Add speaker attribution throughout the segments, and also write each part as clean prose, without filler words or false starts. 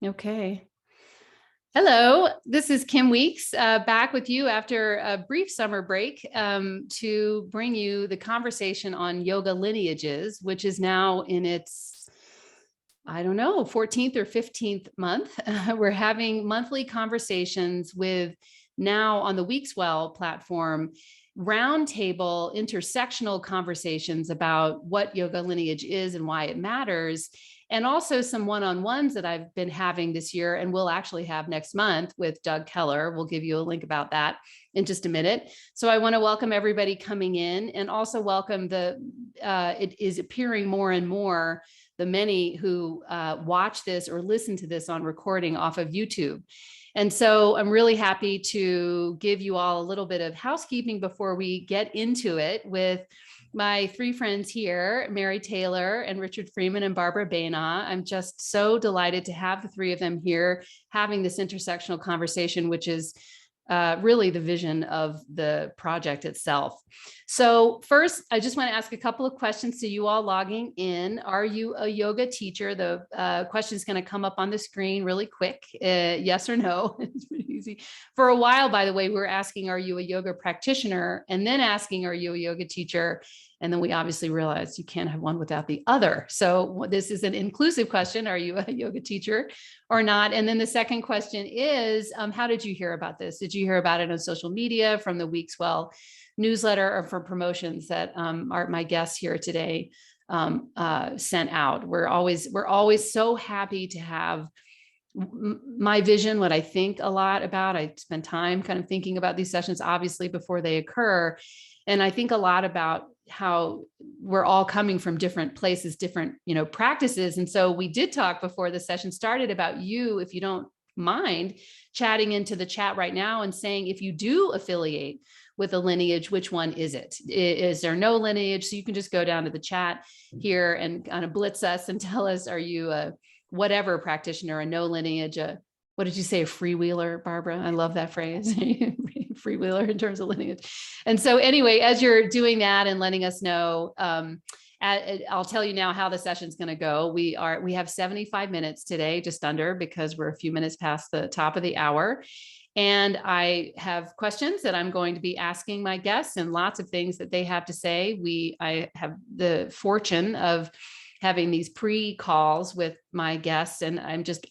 Speaker 1: Okay. Hello, this is Kim Weeks, back with you after a brief summer break to bring you the conversation on yoga lineages, which is now in its, I don't know, 14th or 15th month. We're having monthly conversations with, now on the Weekswell platform, roundtable intersectional conversations about what yoga lineage is and why it matters. And also some one-on-ones that I've been having this year and will actually have next month with Doug Keller. We'll give you a link about that in just a minute. So I want to welcome everybody coming in, and also welcome it is appearing more and more, the many who watch this or listen to this on recording off of YouTube. And so I'm really happy to give you all a little bit of housekeeping before we get into it with my three friends here, Mary Taylor and Richard Freeman and Barbara Benagh. I'm just so delighted to have the three of them here having this intersectional conversation, which is really the vision of the project itself. So first, I just want to ask a couple of questions to you all logging in. Are you a yoga teacher? The question is going to come up on the screen really quick. Yes or no. It's pretty easy. For a while, by the way, we were asking, are you a yoga practitioner? And then asking, are you a yoga teacher? And then we obviously realized you can't have one without the other. So this is an inclusive question. Are you a yoga teacher or not? And then the second question is, how did you hear about this? Did you hear about it on social media, from the Weekswell newsletter, or from promotions that my guests here today sent out? We're always so happy to have my vision, what I think a lot about. I spend time kind of thinking about these sessions, obviously, before they occur. And I think a lot about how we're all coming from different places, different, practices. And so we did talk before the session started about you, if you don't mind chatting into the chat right now and saying, if you do affiliate with a lineage, which one is it? Is there no lineage? So you can just go down to the chat here and kind of blitz us and tell us, are you a whatever practitioner, a no lineage, what did you say, a freewheeler, Barbara? I love that phrase, freewheeler in terms of lineage. And so anyway, as you're doing that and letting us know, I'll tell you now how the session's going to go. We have 75 minutes today, just under, because we're a few minutes past the top of the hour. And I have questions that I'm going to be asking my guests, and lots of things that they have to say. I have the fortune of having these pre-calls with my guests, and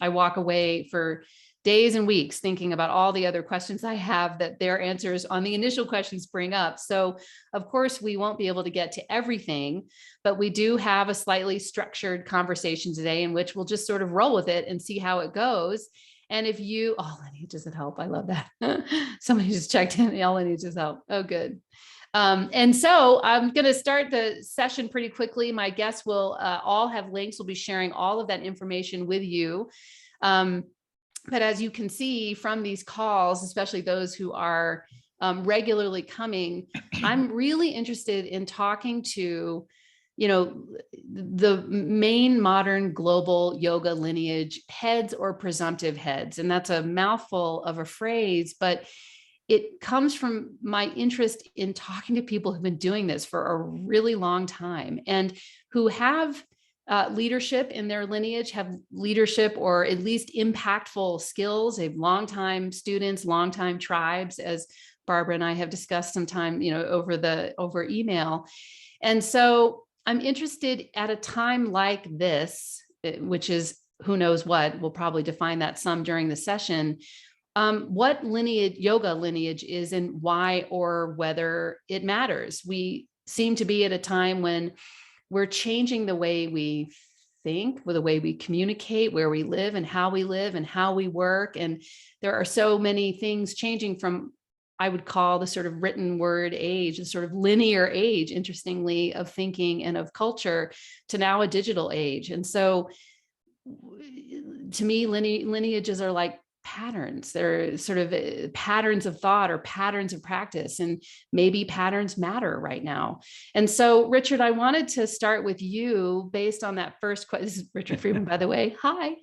Speaker 1: I walk away for days and weeks thinking about all the other questions I have that their answers on the initial questions bring up. So of course we won't be able to get to everything, but we do have a slightly structured conversation today in which we'll just sort of roll with it and see how it goes. And if you, lineages that help, I love that. Somebody just checked in, all lineages help. Oh, good. And so I'm going to start the session pretty quickly. My guests will all have links. We'll be sharing all of that information with you. But as you can see from these calls, especially those who are regularly coming, I'm really interested in talking to, the main modern global yoga lineage heads or presumptive heads. And that's a mouthful of a phrase, but it comes from my interest in talking to people who've been doing this for a really long time and who have leadership in their lineage, have leadership or at least impactful skills. They have longtime students, longtime tribes, as Barbara and I have discussed sometime, over email. And so I'm interested at a time like this, which is who knows what, we'll probably define that some during the session, what yoga lineage is and why or whether it matters. We seem to be at a time when we're changing the way we think, with the way we communicate, where we live and how we work. And there are so many things changing from, I would call, the sort of written word age, the sort of linear age, interestingly, of thinking and of culture, to now a digital age. And so to me, lineages are like patterns. They're sort of patterns of thought or patterns of practice, and maybe patterns matter right now. And so, Richard, I wanted to start with you based on that first question. This is Richard Freeman, by the way. Hi.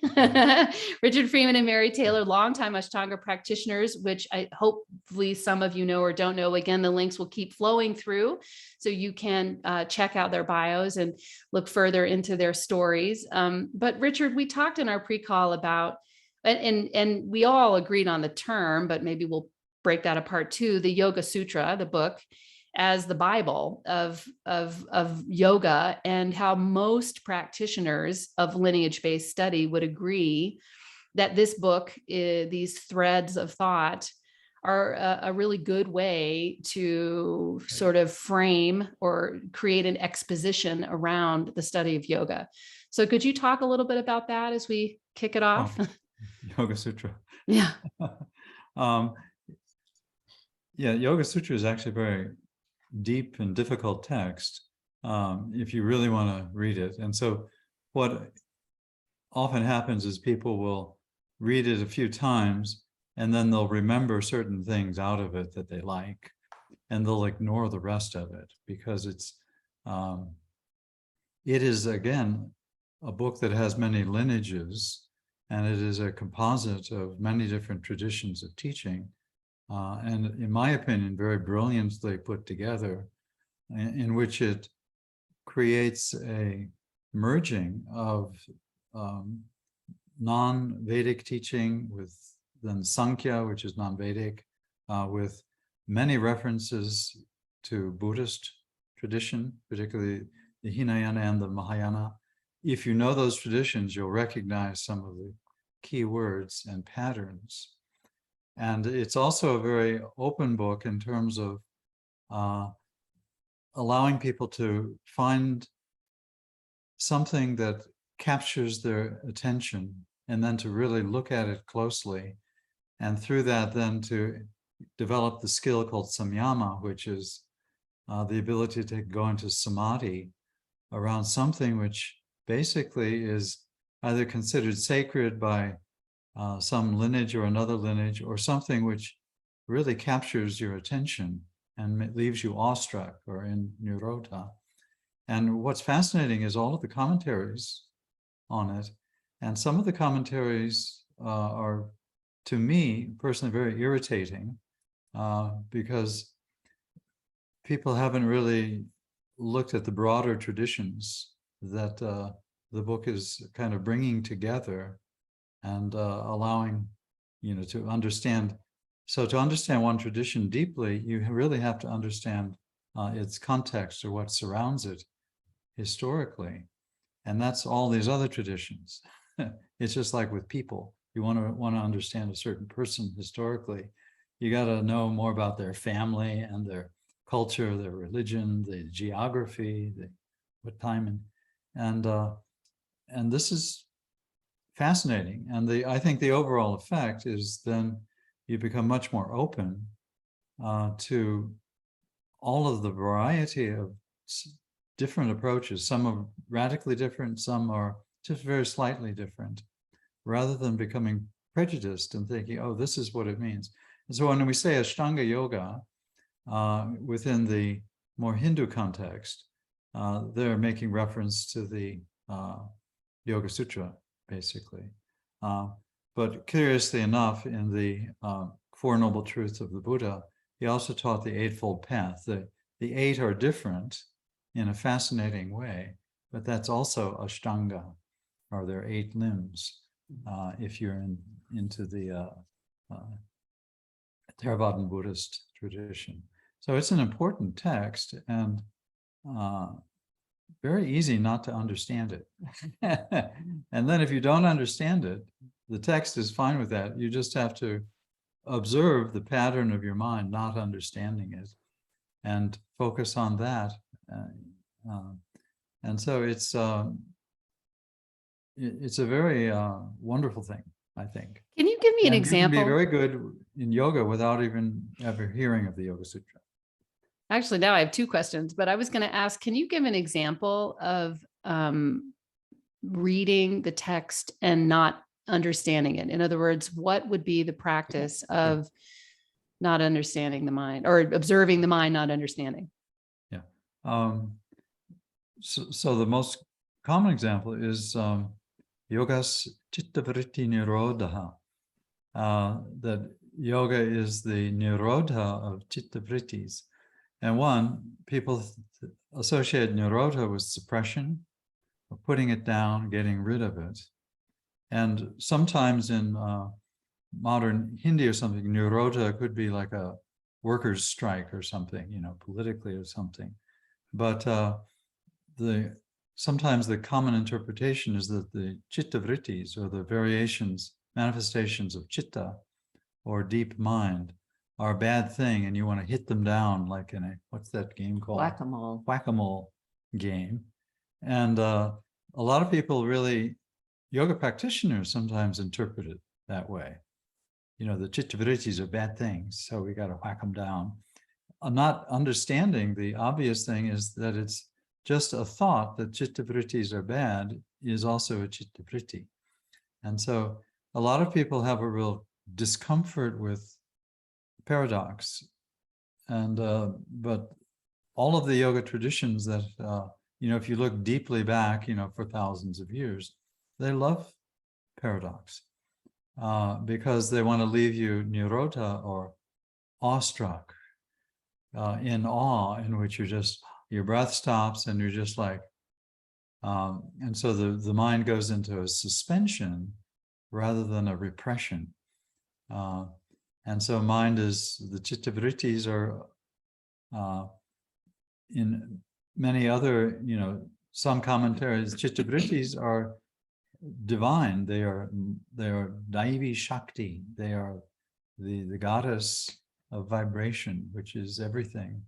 Speaker 1: Richard Freeman and Mary Taylor, longtime Ashtanga practitioners, which I hopefully some of you know or don't know. Again, the links will keep flowing through, so you can check out their bios and look further into their stories. But Richard, we talked in our pre-call about and we all agreed on the term, but maybe we'll break that apart too. The Yoga Sutra, the book, as the Bible of yoga, and how most practitioners of lineage-based study would agree that this book, these threads of thought, are a really good way to sort of frame or create an exposition around the study of yoga. So could you talk a little bit about that as we kick it off?
Speaker 2: Yoga Sutra.
Speaker 1: Yeah.
Speaker 2: Yeah, Yoga Sutra is actually a very deep and difficult text if you really want to read it. And so what often happens is people will read it a few times and then they'll remember certain things out of it that they like, and they'll ignore the rest of it because it is, again, a book that has many lineages, and it is a composite of many different traditions of teaching, and in my opinion, very brilliantly put together, in which it creates a merging of non-Vedic teaching with then Sankhya, which is non-Vedic, with many references to Buddhist tradition, particularly the Hinayana and the Mahayana. If you know those traditions, you'll recognize some of the key words and patterns. And it's also a very open book in terms of allowing people to find something that captures their attention and then to really look at it closely. And through that, then to develop the skill called samyama, which is the ability to go into samadhi around something which basically is either considered sacred by some lineage or another lineage, or something which really captures your attention and leaves you awestruck or in nirodha. And what's fascinating is all of the commentaries on it. And some of the commentaries are, to me personally, very irritating because people haven't really looked at the broader traditions that the book is kind of bringing together and allowing, to understand. So to understand one tradition deeply, you really have to understand its context or what surrounds it historically. And that's all these other traditions. It's just like with people. You want to understand a certain person historically, you got to know more about their family and their culture, their religion, the geography, what time, and this is fascinating. And I think the overall effect is then you become much more open to all of the variety of different approaches. Some are radically different, some are just very slightly different, rather than becoming prejudiced and thinking, oh, this is what it means. And so when we say Ashtanga Yoga within the more Hindu context, they're making reference to the Yoga Sutra, basically. But curiously enough, in the Four Noble Truths of the Buddha, he also taught the Eightfold Path. The eight are different in a fascinating way, but that's also Ashtanga, or their 8 limbs, if you're into the Theravadan Buddhist tradition. So it's an important text and very easy not to understand it. And then if you don't understand it, the text is fine with that. You just have to observe the pattern of your mind not understanding it and focus on that. And so it's a very wonderful thing, I think.
Speaker 1: Can you give me an example?
Speaker 2: You can be very good in yoga without even ever hearing of the Yoga Sutra.
Speaker 1: Actually, now I have 2 questions, but I was going to ask, can you give an example of reading the text and not understanding it? In other words, what would be the practice of not understanding the mind, or observing the mind, not understanding?
Speaker 2: Yeah. So the most common example is yogas chitta vritti nirodha. That yoga is the nirodha of chitta vrittis. And people associate nirodha with suppression, or putting it down, getting rid of it. And sometimes in modern Hindi or something, Nirodha could be like a workers' strike or something, politically or something. But sometimes the common interpretation is that the chitta vrittis, or the variations, manifestations of chitta or deep mind, are a bad thing, and you want to hit them down like in what's that game called?
Speaker 3: Whack-a-mole.
Speaker 2: Whack-a-mole game. And a lot of people really, yoga practitioners sometimes interpret it that way. The chitta vrittis are bad things, so we got to whack them down. Not understanding the obvious thing is that it's just a thought that chitta vrittis are bad is also a chitta vritti. And so a lot of people have a real discomfort with paradox. And but all of the yoga traditions that, if you look deeply back, for thousands of years, they love paradox because they want to leave you nirodha, or awestruck, in awe, in which your breath stops and you're just like, and so the mind goes into a suspension rather than a repression. And so the chitta vrittis are in many other, some commentaries, chitta vrittis are divine. They are Daivi Shakti. They are the goddess of vibration, which is everything.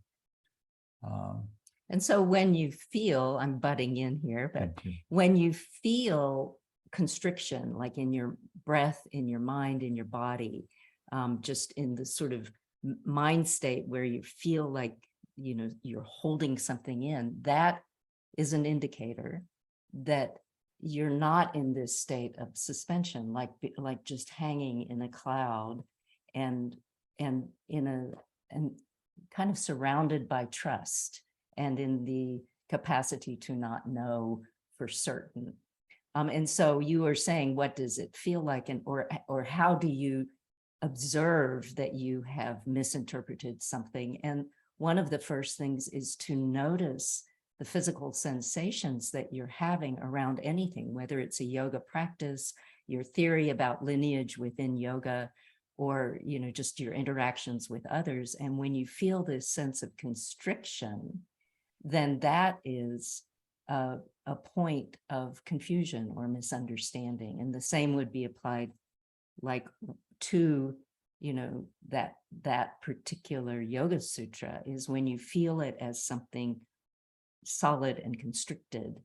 Speaker 3: And so when you feel, I'm butting in here, but when you feel constriction, like in your breath, in your mind, in your body, just in the sort of mind state where you feel like, you're holding something in, that is an indicator that you're not in this state of suspension, like just hanging in a cloud and kind of surrounded by trust and in the capacity to not know for certain. And so you are saying, what does it feel like? Or how do you observe that you have misinterpreted something? And one of the first things is to notice the physical sensations that you're having around anything, whether it's a yoga practice, your theory about lineage within yoga, or just your interactions with others. And when you feel this sense of constriction, then that is a point of confusion or misunderstanding. And the same would be applied like to that particular Yoga Sutra, is when you feel it as something solid and constricted,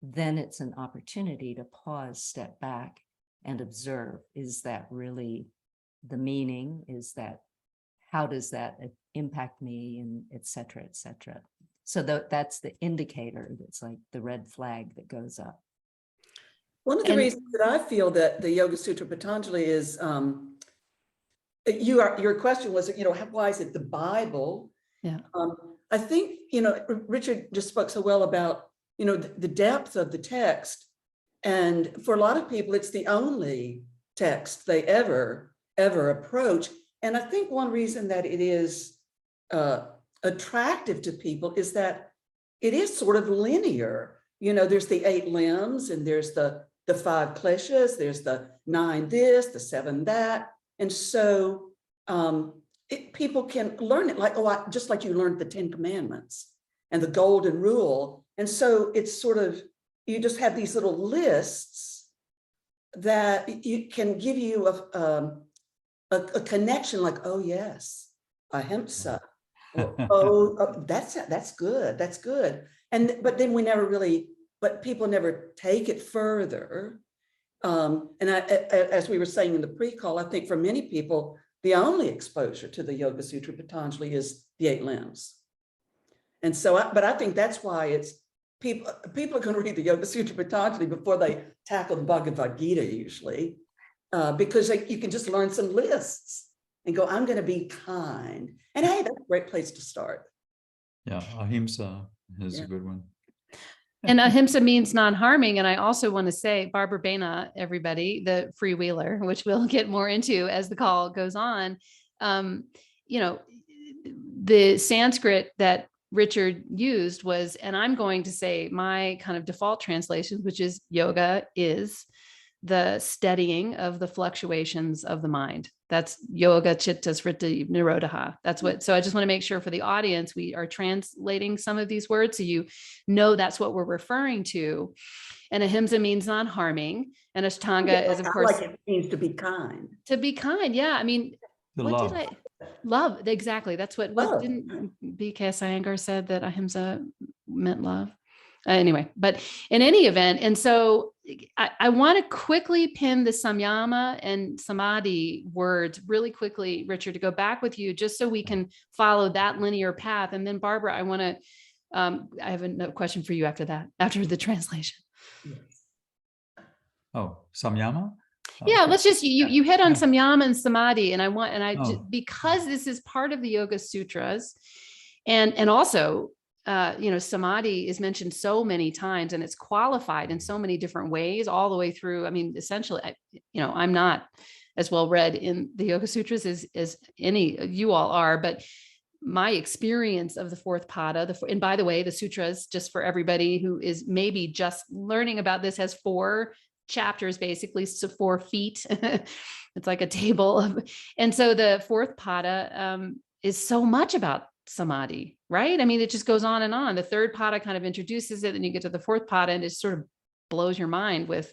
Speaker 3: then it's an opportunity to pause, step back, and observe. Is that really the meaning? How does that impact me, and et cetera, et cetera. So that's the indicator. That's like the red flag that goes up.
Speaker 4: One of the reasons that I feel that the Yoga Sutra Patanjali is, your question was, why is it the Bible?
Speaker 1: Yeah.
Speaker 4: I think, Richard just spoke so well about, the depth of the text. And for a lot of people, it's the only text they ever approach. And I think one reason that it is attractive to people is that it is sort of linear. There's the 8 limbs, and there's the 5 kleshas, there's the 9 this, the 7 that. And so people can learn it like, just like you learned the 10 Commandments and the Golden Rule. And so it's sort of, you just have these little lists that you can give you a connection, like, oh yes, ahimsa. That's good. That's good. But then but people never take it further. And as we were saying in the pre-call, I think for many people, the only exposure to the Yoga Sutra Patanjali is the 8 limbs. And so, but I think that's why it's people are going to read the Yoga Sutra Patanjali before they tackle the Bhagavad Gita usually, because you can just learn some lists and go, I'm going to be kind. And hey, that's a great place to start.
Speaker 2: Yeah, ahimsa is a good one.
Speaker 1: And ahimsa means non-harming. And I also want to say, Barbara Benagh, everybody, the freewheeler, which we'll get more into as the call goes on. The Sanskrit that Richard used was, and I'm going to say my kind of default translation, which is yoga is. the steadying of the fluctuations of the mind. That's yoga chitta vritti nirodha. That's what, so I just want to make sure for the audience, we are translating some of these words so you know that's what we're referring to. And ahimsa means non-harming. And Ashtanga is, of course,
Speaker 4: like it means to be kind.
Speaker 1: To be kind. Yeah. I mean,
Speaker 2: To
Speaker 1: what
Speaker 2: love.
Speaker 1: did I love? Exactly. That's what
Speaker 4: Love.
Speaker 1: didn't B.K.S. Iyengar said that ahimsa meant love. Anyway, but in any event, and so I want to quickly pin the samyama and samadhi words really quickly, Richard, to go back with you just so we can follow that linear path. And then Barbara, I want to, I have a question for you after that, after the translation.
Speaker 2: Oh, samyama?
Speaker 1: Yeah,
Speaker 2: Okay.
Speaker 1: let's just, you hit on
Speaker 2: Yeah.
Speaker 1: samyama and samadhi, and
Speaker 2: Oh.
Speaker 1: because this is part of the Yoga Sutras, and also, samadhi is mentioned so many times, and it's qualified in so many different ways, all the way through. I mean, essentially, I'm not as well read in the Yoga Sutras as any you all are, but my experience of the fourth pada, and by the way, the sutras, just for everybody who is maybe just learning about this, has 4 chapters, basically, so 4 feet. It's like a table. And so the fourth pada is so much about samadhi, right? I mean, it just goes on and on. The third pada kind of introduces it, and you get to the fourth pada, and it sort of blows your mind with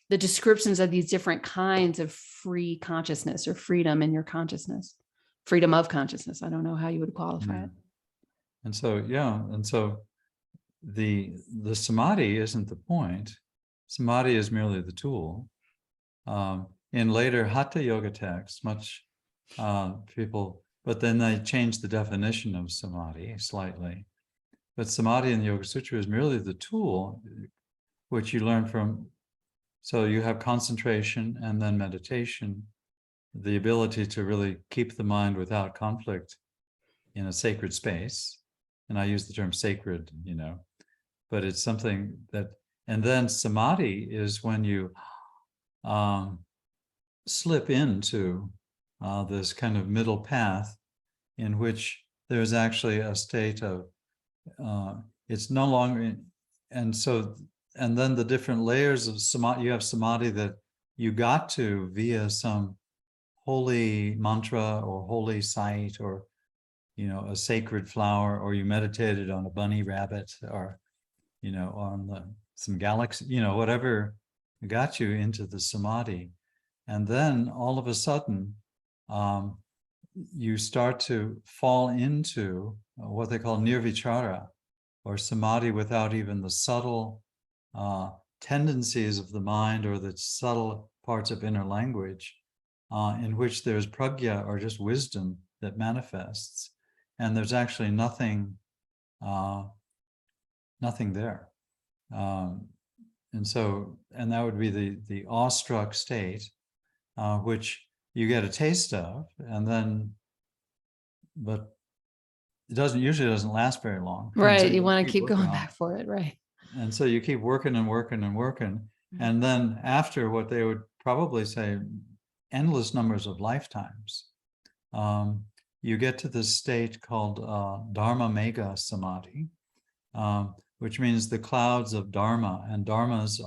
Speaker 1: the descriptions of these different kinds of free consciousness or freedom in your consciousness, freedom of consciousness. I don't know how you would qualify it.
Speaker 2: And so, the samadhi isn't the point. Samadhi is merely the tool. In later Hatha Yoga texts, much people, but then they changed the definition of samadhi slightly. But samadhi in the Yoga Sutra is merely the tool which you learn from. So you have concentration and then meditation, the ability to really keep the mind without conflict in a sacred space. And I use the term sacred, but it's something that, and then samadhi is when you slip into this kind of middle path in which there's actually a state of, it's no longer, and then the different layers of samadhi, you have samadhi that you got to via some holy mantra or holy site or, a sacred flower, or you meditated on a bunny rabbit or, on some galaxy, whatever got you into the samadhi. And then all of a sudden, you start to fall into what they call nirvichara, or samadhi without even the subtle tendencies of the mind or the subtle parts of inner language, in which there's pragya, or just wisdom that manifests. And there's actually nothing there. And that would be the awestruck state, which you get a taste of, but it usually doesn't last very long.
Speaker 1: Right.
Speaker 2: So
Speaker 1: you want to keep
Speaker 2: working
Speaker 1: going
Speaker 2: on
Speaker 1: back for it. Right.
Speaker 2: And so you keep working and working and working. And then after what they would probably say, endless numbers of lifetimes, you get to this state called Dharma Mega Samadhi, which means the clouds of Dharma. And Dharmas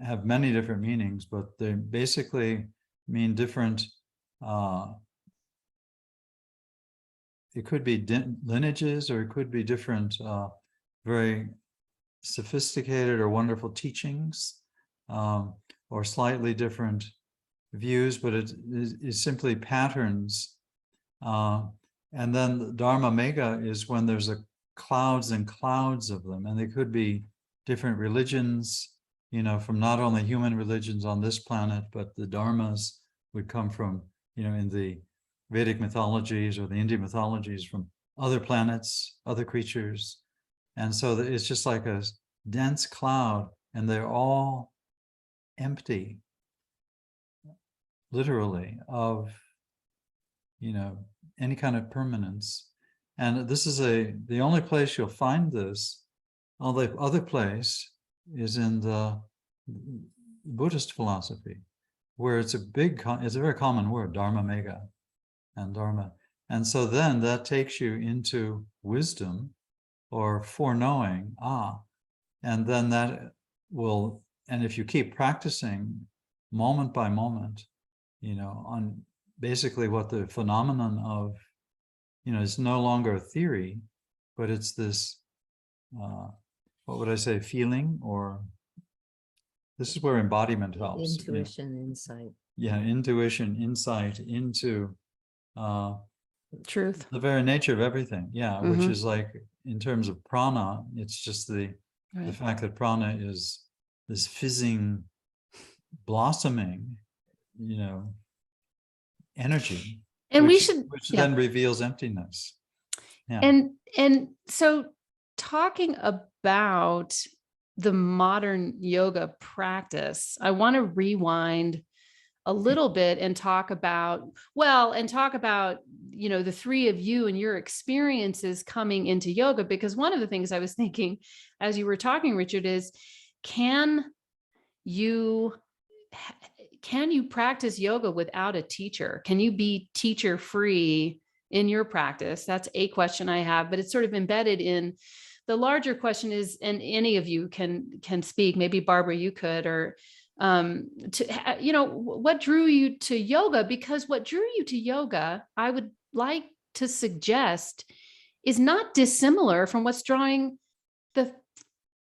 Speaker 2: have many different meanings, but they basically mean different, it could be lineages, or it could be different, very sophisticated or wonderful teachings, or slightly different views, but it is simply patterns. And then the Dharma Mega is when there's clouds and clouds of them, and they could be different religions, from not only human religions on this planet, but the dharmas would come from, in the Vedic mythologies or the Indian mythologies, from other planets, other creatures. And so it's just like a dense cloud, and they're all empty, literally, of, any kind of permanence. And this is the only place you'll find this. All the other place is in the Buddhist philosophy, where it's a very common word, Dharma Mega and Dharma. And so then that takes you into wisdom or foreknowing, and then that will and if you keep practicing moment by moment, on basically what the phenomenon of, is no longer a theory, but it's this, what would I say, feeling, or this is where embodiment helps.
Speaker 3: Intuition, insight.
Speaker 2: Yeah, intuition, insight into
Speaker 1: Truth.
Speaker 2: the very nature of everything. Yeah, which
Speaker 1: Mhm.
Speaker 2: is like, in terms of prana, it's just the
Speaker 1: Right.
Speaker 2: fact that prana is this fizzing, blossoming, energy,
Speaker 1: And we
Speaker 2: which
Speaker 1: should,
Speaker 2: then reveals emptiness. Yeah.
Speaker 1: and so talking about the modern yoga practice, I want to rewind a little bit and talk about, the three of you and your experiences coming into yoga, because one of the things I was thinking as you were talking, Richard, is can you practice yoga without a teacher? Can you be teacher free in your practice? That's a question I have, but it's sort of embedded in the larger question is, and any of you can speak, maybe Barbara, you could, or what drew you to yoga? Because what drew you to yoga, I would like to suggest, is not dissimilar from what's drawing the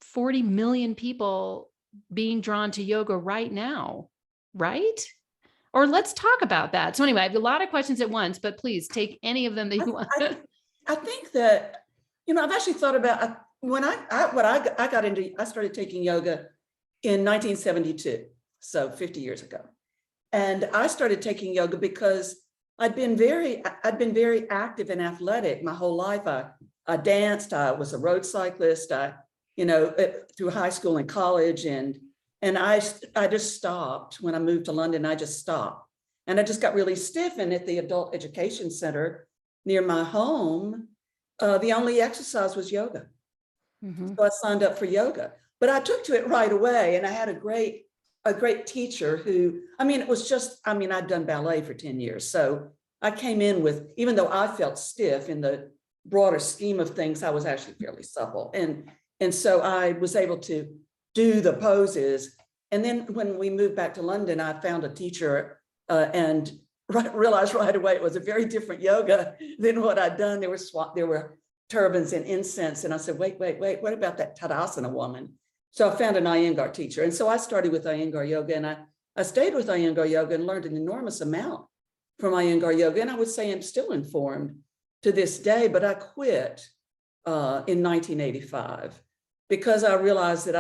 Speaker 1: 40 million people being drawn to yoga right now, right? Or let's talk about that. So anyway, I have a lot of questions at once, but please take any of them that you want.
Speaker 4: I think that, I've actually thought about when I started taking yoga in 1972, so 50 years ago. And I started taking yoga because I'd been very active and athletic my whole life. I danced, I was a road cyclist, through high school and college, and I just stopped when I moved to London. I just stopped, and I just got really stiff. And at the adult education center near my home, the only exercise was yoga.
Speaker 1: Mhm.
Speaker 4: So I signed up for yoga, but I took to it right away, and I had a great teacher who, it was just, I'd done ballet for 10 years, so I came in with, even though I felt stiff in the broader scheme of things, I was actually fairly supple, and so I was able to do the poses. And then when we moved back to London, I found a teacher and realized right away it was a very different yoga than what I'd done. There were turbans and incense, and I said, wait, what about that Tadasana woman? So I found an Iyengar teacher, and so I started with Iyengar yoga, and I stayed with Iyengar yoga and learned an enormous amount from Iyengar yoga, and I would say I'm still informed to this day. But I quit in 1985 because I realized that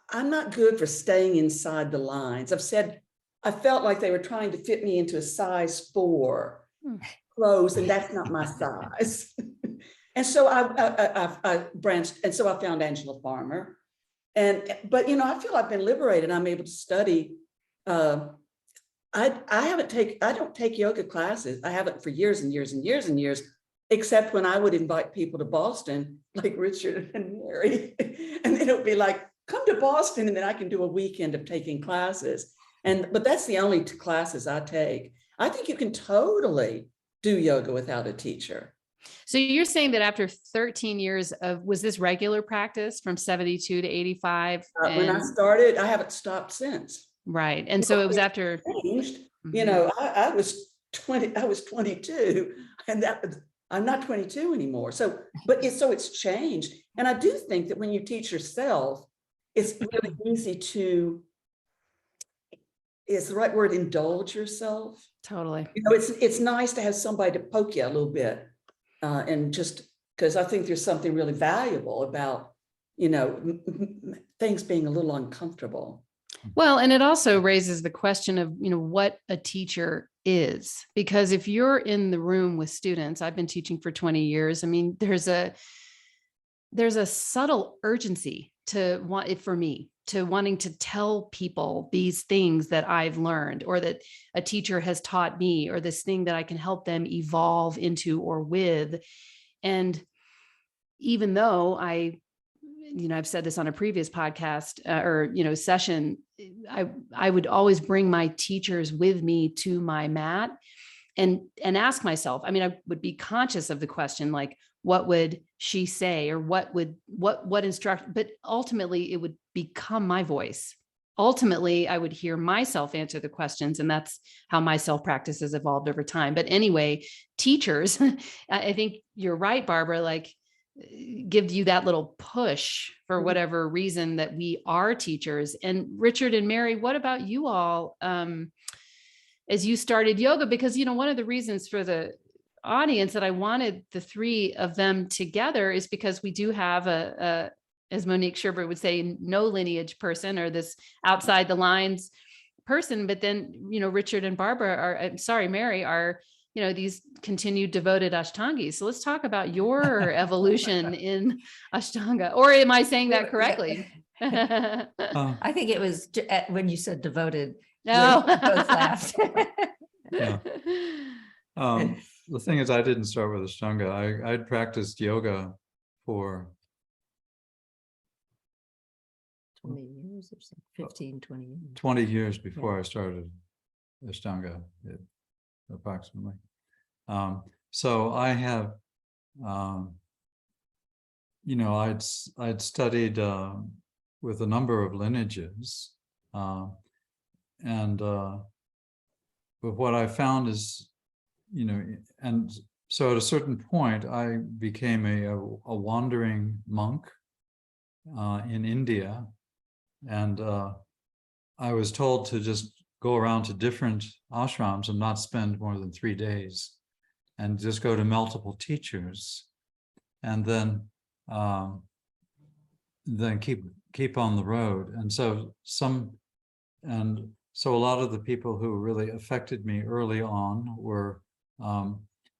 Speaker 4: I'm not good for staying inside the lines. I felt like they were trying to fit me into a size 4 clothes, and that's not my size. And so I branched, and so I found Angela Farmer. But I feel I've been liberated. I'm able to study. I don't take yoga classes. I haven't for years and years and years and years, except when I would invite people to Boston, like Richard and Mary, and then it would be like, come to Boston, and then I can do a weekend of taking classes. But that's the only classes I take. I think you can totally do yoga without a teacher.
Speaker 1: So you're saying that after 13 years was this regular practice from 72 to 85?
Speaker 4: When I started, I haven't stopped since.
Speaker 1: Right. And so it was after
Speaker 4: changed.
Speaker 1: Mhm.
Speaker 4: I was 22, and I'm not 22 anymore. So it's changed. And I do think that when you teach yourself, it's really easy to, is the right word, indulge yourself.
Speaker 1: Totally.
Speaker 4: It's nice to have somebody to poke you a little bit. And just because I think there's something really valuable about, things being a little uncomfortable.
Speaker 1: Well, and it also raises the question of, what a teacher is, because if you're in the room with students, I've been teaching for 20 years. There's a subtle urgency for me to wanting to tell people these things that I've learned, or that a teacher has taught me, or this thing that I can help them evolve into or with. And even though I've said this on a previous podcast or session, I would always bring my teachers with me to my mat and ask myself, I would be conscious of the question, like, what would she say, or what instruct, but ultimately it would become my voice. Ultimately, I would hear myself answer the questions, and that's how my self-practice has evolved over time. But anyway, teachers, I think you're right, Barbara, like give you that little push for whatever reason that we are teachers. And Richard and Mary, what about you all as you started yoga? Because, one of the reasons for the audience that I wanted the three of them together is because we do have as Monique Sherbert would say, no lineage person, or this outside the lines person. But then, Richard and Barbara Mary are, these continued devoted Ashtangis. So let's talk about your evolution in Ashtanga. Or am I saying that correctly?
Speaker 3: I think it was when you said devoted.
Speaker 1: No.
Speaker 3: We both laughed.
Speaker 2: Yeah. The thing is, I didn't start with Ashtanga. I'd practiced yoga for
Speaker 3: 20 years or something, 15, 20 years.
Speaker 2: 20 years before I started Ashtanga, approximately. So I have, I'd studied with a number of lineages, but what I found is, and so at a certain point, I became a wandering monk in India, and I was told to just go around to different ashrams and not spend more than 3 days, and just go to multiple teachers, and then keep on the road. And so a lot of the people who really affected me early on were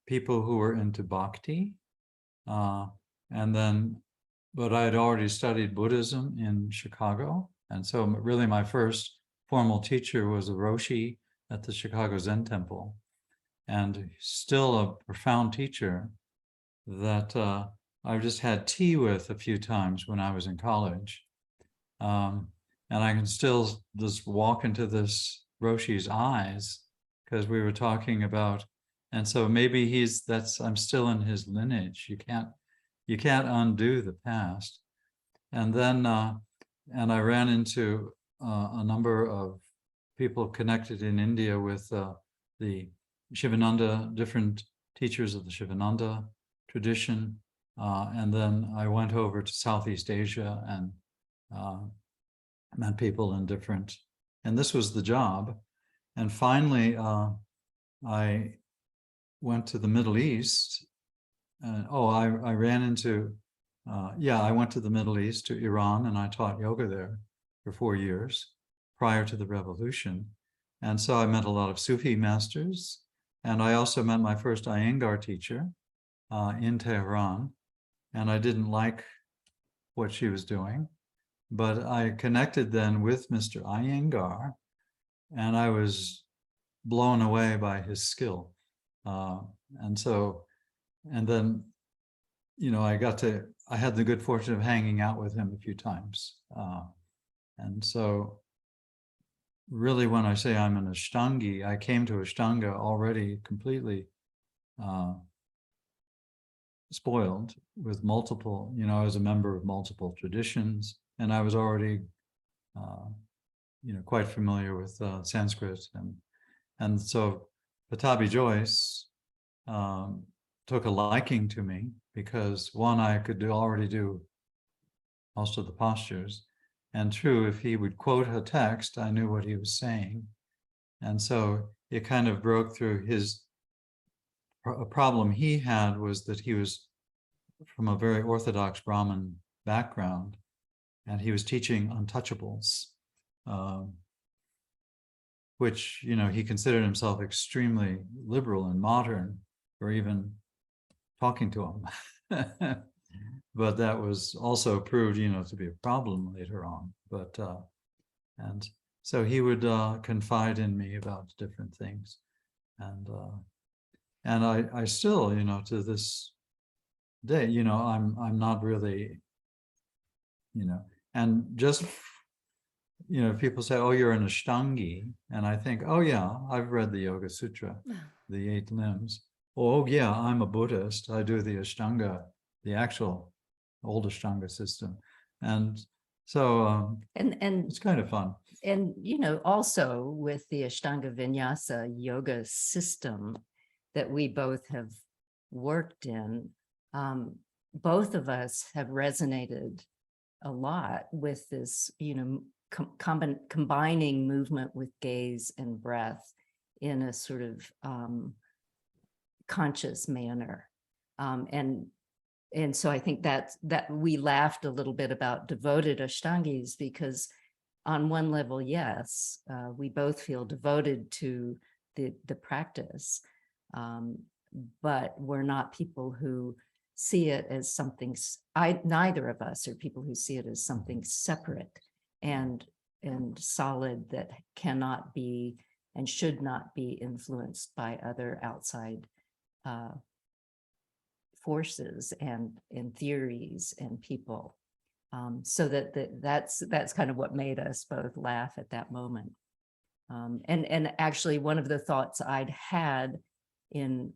Speaker 2: people who were into bhakti, but I had already studied Buddhism in Chicago, and so really my first formal teacher was a Roshi at the Chicago Zen Temple, and still a profound teacher that I've just had tea with a few times when I was in college. And I can still just walk into this Roshi's eyes, because we were talking about, and so maybe I'm still in his lineage. You can't undo the past. And then, and I ran into a number of people connected in India with the Shivananda, different teachers of the Shivananda tradition. And then I went over to Southeast Asia and met people in different, and this was the job. And finally, I went to the Middle East. I ran into, I went to the Middle East, to Iran, and I taught yoga there for 4 years prior to the revolution. And so I met a lot of Sufi masters, and I also met my first Iyengar teacher in Tehran, and I didn't like what she was doing, but I connected then with Mr. Iyengar, and I was blown away by his skill. And then, I had the good fortune of hanging out with him a few times. And so really, when I say I'm an Ashtangi, I came to Ashtanga already completely spoiled with multiple, I was a member of multiple traditions, and I was already, quite familiar with Sanskrit. And so Patabi Joyce took a liking to me because, one, I could already do most of the postures, and two, if he would quote a text, I knew what he was saying. And so it kind of broke through a problem he had was that he was from a very orthodox Brahmin background, and he was teaching untouchables, which, he considered himself extremely liberal and modern for even talking to him. But that was also proved, to be a problem later on. But, and so he would confide in me about different things. And I still, to this day, I'm not really, and just, people say, oh, you're an Ashtangi. And I think, oh yeah, I've read the Yoga Sutra, the 8 limbs. oh yeah, I'm a Buddhist. I do the Ashtanga, the actual old Ashtanga system. And so
Speaker 3: And
Speaker 2: it's kind of fun.
Speaker 3: And, also with the Ashtanga Vinyasa yoga system that we both have worked in, both of us have resonated a lot with this, combining movement with gaze and breath in a sort of conscious manner. And so I think that we laughed a little bit about devoted Ashtangis because on one level, yes, we both feel devoted to the practice, but we're not people who see it as something. Neither of us are people who see it as something separate and solid that cannot be and should not be influenced by other outside forces and theories and people. So that's kind of what made us both laugh at that moment. And actually one of the thoughts I'd had in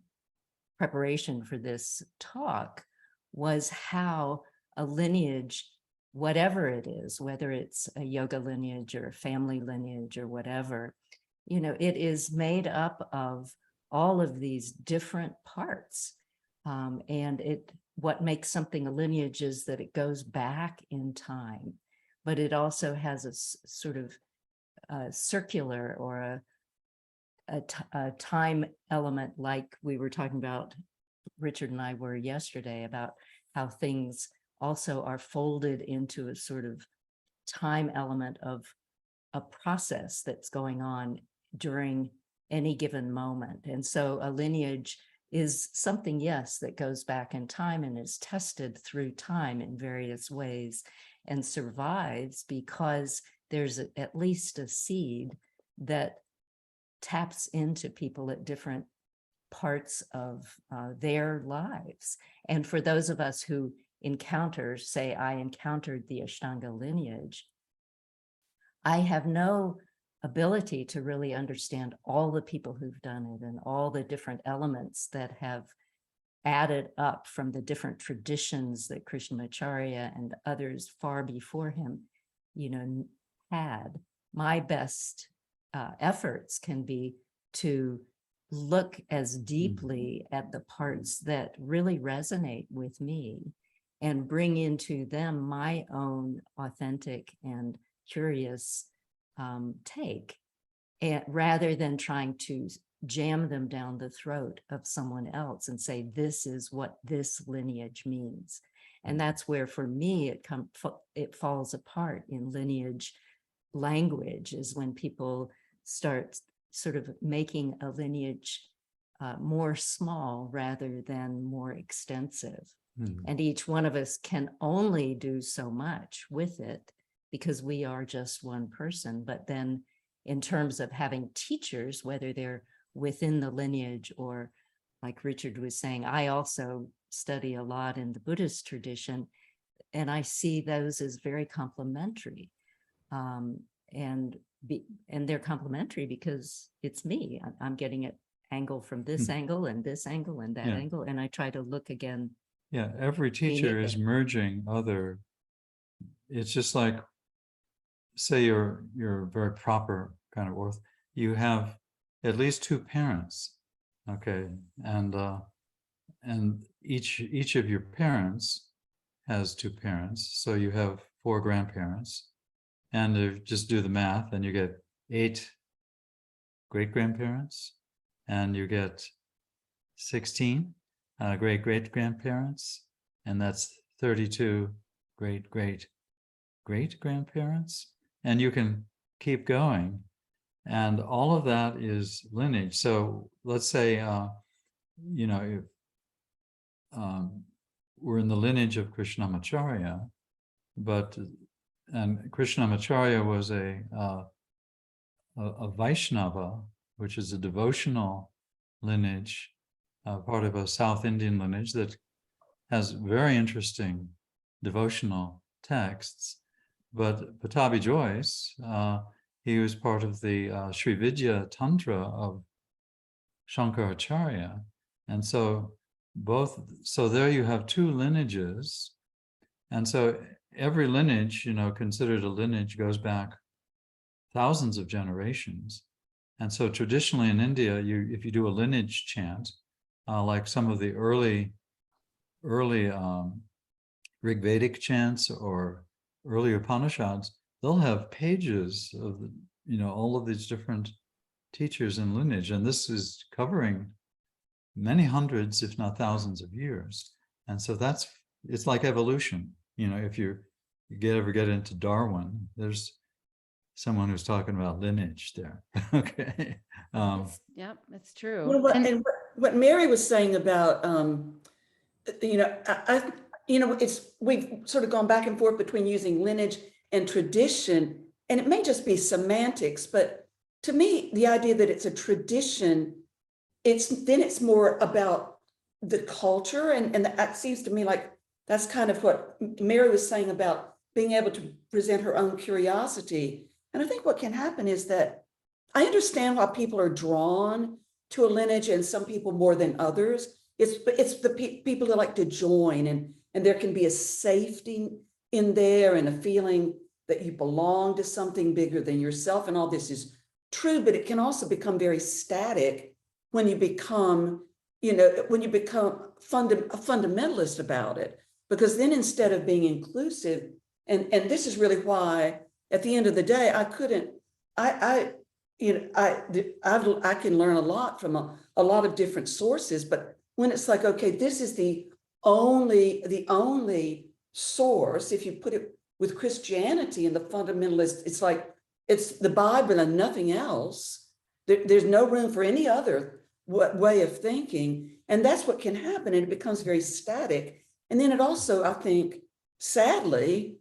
Speaker 3: preparation for this talk was how a lineage, whatever it is, whether it's a yoga lineage or a family lineage or whatever, it is made up of all of these different parts. And what makes something a lineage is that it goes back in time, but it also has a sort of circular or a time element, like we were talking about, Richard and I were yesterday, about how things also are folded into a sort of time element of a process that's going on during any given moment. And so a lineage is something, yes, that goes back in time and is tested through time in various ways and survives because there's at least a seed that taps into people at different parts of their lives. And for those of us who encounter, say, I encountered the Ashtanga lineage, I have no ability to really understand all the people who've done it and all the different elements that have added up from the different traditions that Krishnamacharya and others far before him, had. My best efforts can be to look as deeply at the parts that really resonate with me and bring into them my own authentic and curious take, and rather than trying to jam them down the throat of someone else and say, this is what this lineage means. And that's where, for me, it falls apart in lineage language, is when people start sort of making a lineage more small rather than more extensive. And each one of us can only do so much with it because we are just one person. But then in terms of having teachers, whether they're within the lineage or, like Richard was saying, I also study a lot in the Buddhist tradition, and I see those as very complementary. And they're complementary because it's me. I'm getting an angle from this angle and this angle and that angle, and I try to look again.
Speaker 2: Yeah, every teacher is merging other. It's just like, say you're a very proper kind of orth. You have at least two parents, okay, and each of your parents has two parents, so you have 4 grandparents, and you just do the math, and you get 8 great-grandparents, and you get 16 great-great-grandparents, and that's 32 great-great-great-grandparents, and you can keep going, and all of that is lineage. So let's say, if we're in the lineage of Krishnamacharya, and Krishnamacharya was a Vaishnava, which is a devotional lineage, part of a South Indian lineage that has very interesting devotional texts. But Pattabhi Jois, he was part of the Sri Vidya Tantra of Shankaracharya, And so so there you have two lineages. And so every lineage, considered a lineage, goes back thousands of generations. And so traditionally in India, if you do a lineage chant, like some of the early Rig Vedic chants or early Upanishads, they'll have pages of all of these different teachers in lineage, and this is covering many hundreds, if not thousands, of years. And so it's like evolution. If you ever get into Darwin, there's someone who's talking about lineage there. Okay.
Speaker 1: Yep, that's true.
Speaker 4: Well, what Mary was saying about, we've sort of gone back and forth between using lineage and tradition, and it may just be semantics, but to me, the idea that it's a tradition, it's more about the culture, and that seems to me like that's kind of what Mary was saying about being able to present her own curiosity. And I think what can happen is that I understand why people are drawn to a lineage, and some people more than others. It's the people that like to join, and there can be a safety in there and a feeling that you belong to something bigger than yourself. And all this is true, but it can also become very static when you become, a fundamentalist about it, because then instead of being inclusive, and this is really why at the end of the day, I can learn a lot from a lot of different sources, but when it's like, okay, this is the only source, if you put it with Christianity and the fundamentalist, it's like, it's the Bible and nothing else. There's no room for any other way of thinking. And that's what can happen. And it becomes very static. And then it also, I think, sadly,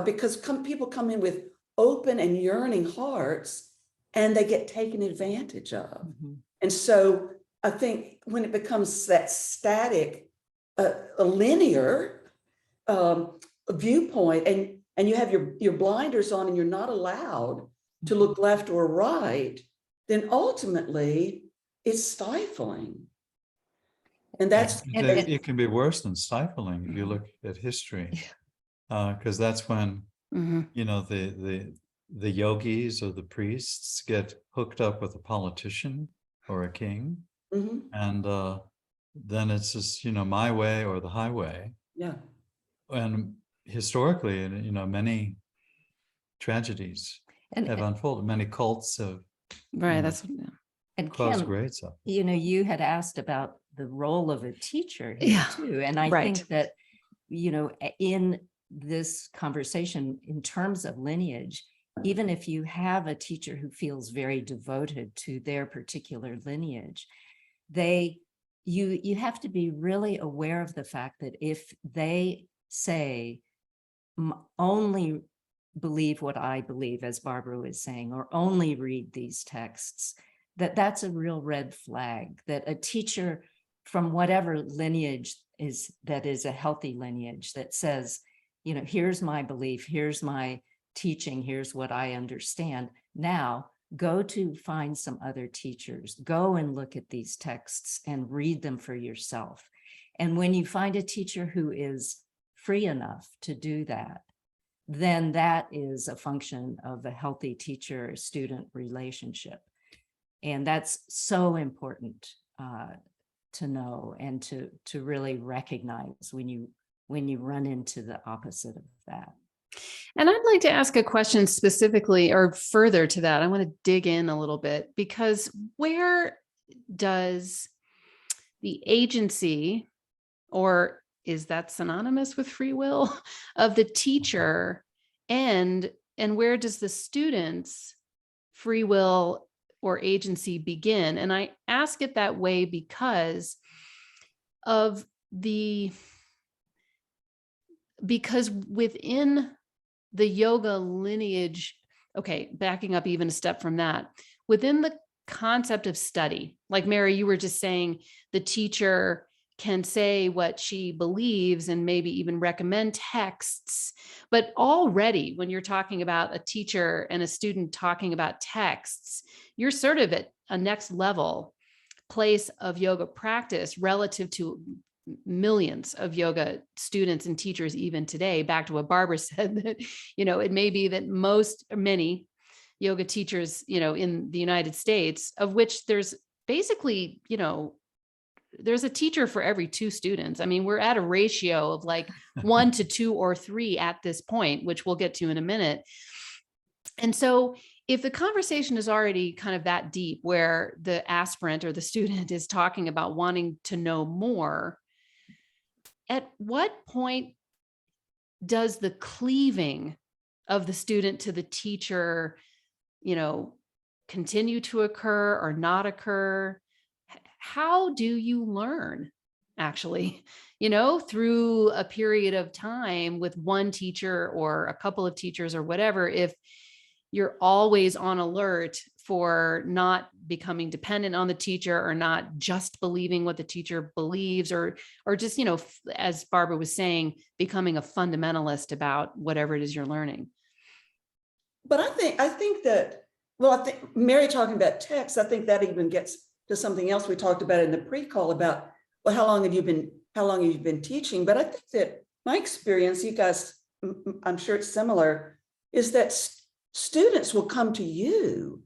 Speaker 4: because people come in with open and yearning hearts, and they get taken advantage of.
Speaker 3: Mm-hmm.
Speaker 4: And so I think when it becomes that static, a linear viewpoint, and you have your blinders on and you're not allowed to look left or right, then ultimately it's stifling. And that's
Speaker 2: it can be worse than stifling if you look at history, because that's when the yogis or the priests get hooked up with a politician or a king, and then it's just my way or the highway.
Speaker 4: Yeah.
Speaker 2: And historically, many tragedies have unfolded. Many cults have
Speaker 1: That's
Speaker 3: and
Speaker 2: caused
Speaker 3: Kim,
Speaker 2: great suffering.
Speaker 3: you had asked about the role of a teacher here too. And I think that, in this conversation, in terms of lineage, even if you have a teacher who feels very devoted to their particular lineage, you have to be really aware of the fact that if they say, only believe what I believe, as Barbara was saying, or only read these texts, that's a real red flag, that a teacher from whatever lineage that is a healthy lineage that says, here's my belief, here's my teaching, here's what I understand. Now go to find some other teachers, go and look at these texts and read them for yourself. And when you find a teacher who is free enough to do that, then that is a function of a healthy teacher-student relationship. And that's so important to know and to really recognize when you run into the opposite of that.
Speaker 1: And I'd like to ask a question specifically or further to that. I want to dig in a little bit, because where does the agency, or is that synonymous with free will, of the teacher end, and where does the student's free will or agency begin? And I ask it that way because within the yoga lineage, okay, backing up even a step from that, within the concept of study, like Mary, you were just saying, the teacher can say what she believes and maybe even recommend texts. But already when you're talking about a teacher and a student talking about texts, you're sort of at a next level place of yoga practice relative to millions of yoga students and teachers even today, back to what Barbara said, that, it may be that many yoga teachers, in the United States, of which there's basically, there's a teacher for every 2 students. I mean, we're at a ratio of like 1 to 2 or 3 at this point, which we'll get to in a minute. And so if the conversation is already kind of that deep, where the aspirant or the student is talking about wanting to know more, at what point does the cleaving of the student to the teacher, continue to occur or not occur? How do you learn, actually, through a period of time with one teacher or a couple of teachers or whatever, if you're always on alert for not becoming dependent on the teacher, or not just believing what the teacher believes, or just, as Barbara was saying, becoming a fundamentalist about whatever it is you're learning?
Speaker 4: But I think that, well, I think Mary talking about text, I think that even gets to something else we talked about in the pre-call about, well, how long have you been teaching? But I think that my experience, you guys, I'm sure it's similar, is that students will come to you,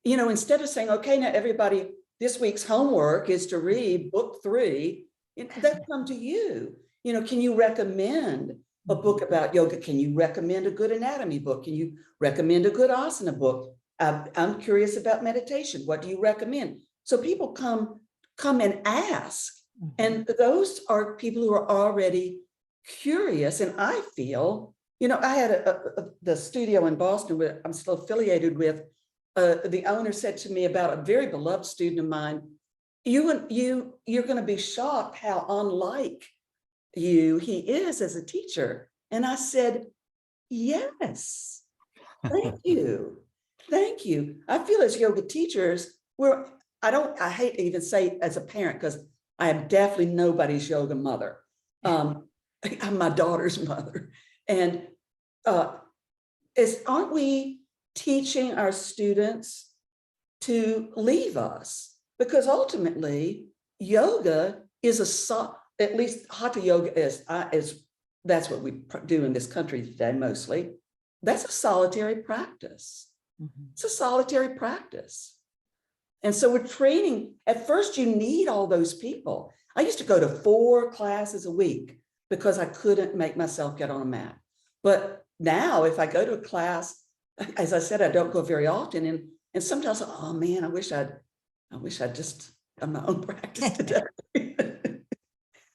Speaker 4: instead of saying, okay, now everybody, this week's homework is to read book 3, they'll come to you. Can you recommend a book about yoga? Can you recommend a good anatomy book? Can you recommend a good asana book? I'm curious about meditation. What do you recommend? So people come and ask, and those are people who are already curious. And I feel, I had the studio in Boston where I'm still affiliated with. The owner said to me about a very beloved student of mine, you're going to be shocked how unlike you he is as a teacher. And I said, yes, thank you. Thank you. I feel as yoga teachers, I hate to even say as a parent, because I am definitely nobody's yoga mother. I'm my daughter's mother. And aren't we teaching our students to leave us? Because ultimately, yoga is at least hatha yoga is that's what we do in this country today mostly. That's a solitary practice. It's a solitary practice. And so we're training. At first, you need all those people. I used to go to 4 classes a week because I couldn't make myself get on a mat. But now if I go to a class, as I said, I don't go very often. And sometimes, oh man, I wish I'd just done my own practice today.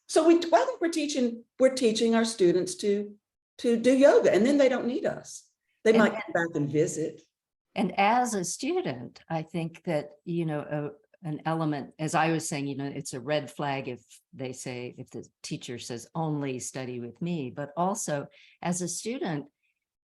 Speaker 4: So I think we're teaching our students to do yoga, and then they don't need us. They might come back and visit.
Speaker 3: And as a student, I think that, an element, as I was saying, it's a red flag if the teacher says only study with me, but also as a student,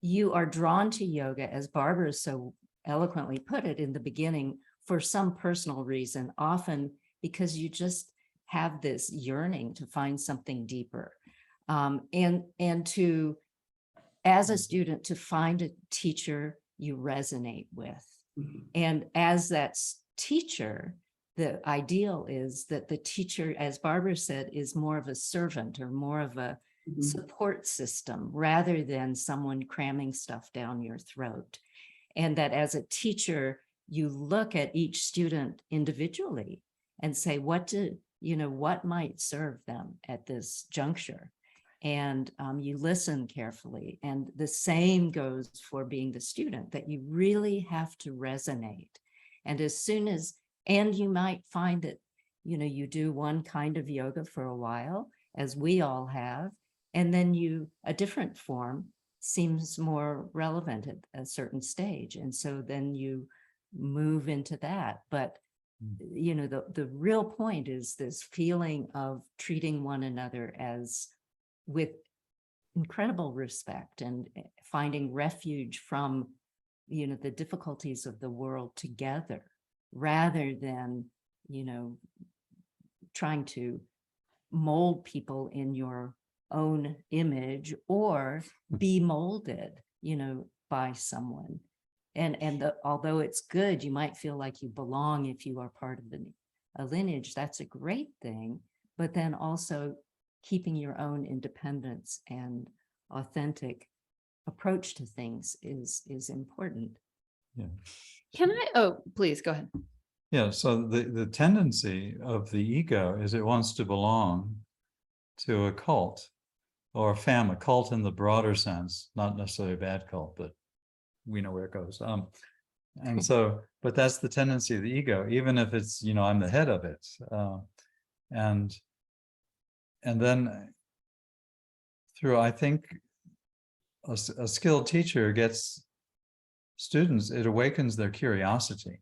Speaker 3: you are drawn to yoga, as Barbara so eloquently put it in the beginning, for some personal reason, often because you just have this yearning to find something deeper. And to, as a student, to find a teacher you resonate with. And as that teacher, the ideal is that the teacher, as Barbara said, is more of a servant or more of a support system rather than someone cramming stuff down your throat. And that as a teacher, you look at each student individually and say, what might serve them at this juncture? And you listen carefully. And the same goes for being the student, that you really have to resonate. And and you might find that, you do one kind of yoga for a while, as we all have, and then a different form seems more relevant at a certain stage. And so then you move into that. But, the real point is this feeling of treating one another as with incredible respect and finding refuge from, the difficulties of the world together, rather than, trying to mold people in your own image or be molded, by someone. And although it's good, you might feel like you belong if you are part of a lineage, that's a great thing. But then also keeping your own independence and authentic approach to things is important.
Speaker 2: Yeah.
Speaker 1: Can I, oh, please go ahead.
Speaker 2: Yeah, so the tendency of the ego is it wants to belong to a cult or a family, cult in the broader sense, not necessarily a bad cult, but we know where it goes. And so, but that's the tendency of the ego, even if it's, I'm the head of it. And then through, I think, a skilled teacher gets students, it awakens their curiosity.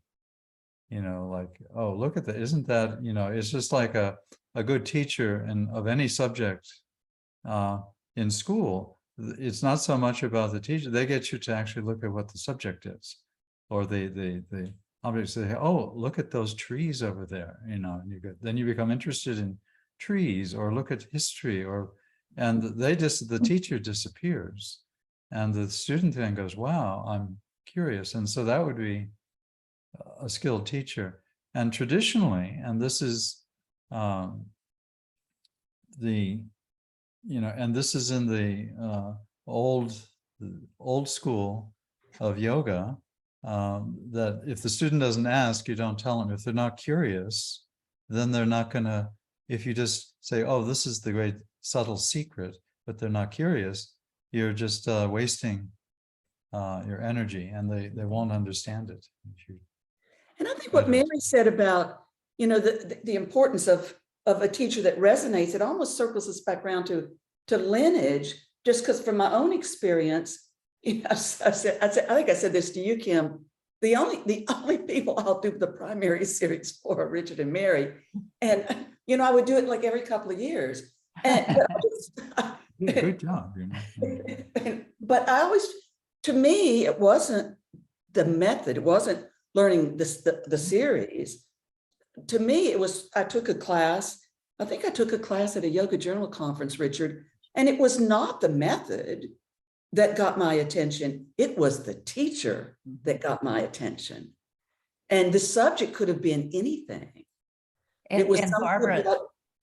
Speaker 2: Like, oh, look at that, isn't that, it's just like a good teacher of any subject in school. It's not so much about the teacher, they get you to actually look at what the subject is, or the objects. Say, oh, look at those trees over there, and then you become interested in trees, or look at history, and the teacher disappears, and the student then goes, wow, I'm curious. And so that would be a skilled teacher. And traditionally, and this is and this is in the old school of yoga, that if the student doesn't ask, you don't tell them. If they're not curious, then they're not gonna, if you just say, oh, this is the great subtle secret, but they're not curious, you're just wasting your energy, and they won't understand it.
Speaker 4: And I think what Mary said about, the importance of a teacher that resonates, it almost circles us back around to lineage, just because from my own experience, I think I said this to you, Kim, the only people I'll do the primary series for are Richard and Mary. And, I would do it like every couple of years. And,
Speaker 2: good job.
Speaker 4: But I always, to me, it wasn't the method. It wasn't learning the series. To me, it was, I took a class. I think I took a class at a Yoga Journal conference, Richard, and it was not the method that got my attention. It was the teacher that got my attention. And the subject could have been anything.
Speaker 3: And,
Speaker 4: it was
Speaker 3: and Barbara,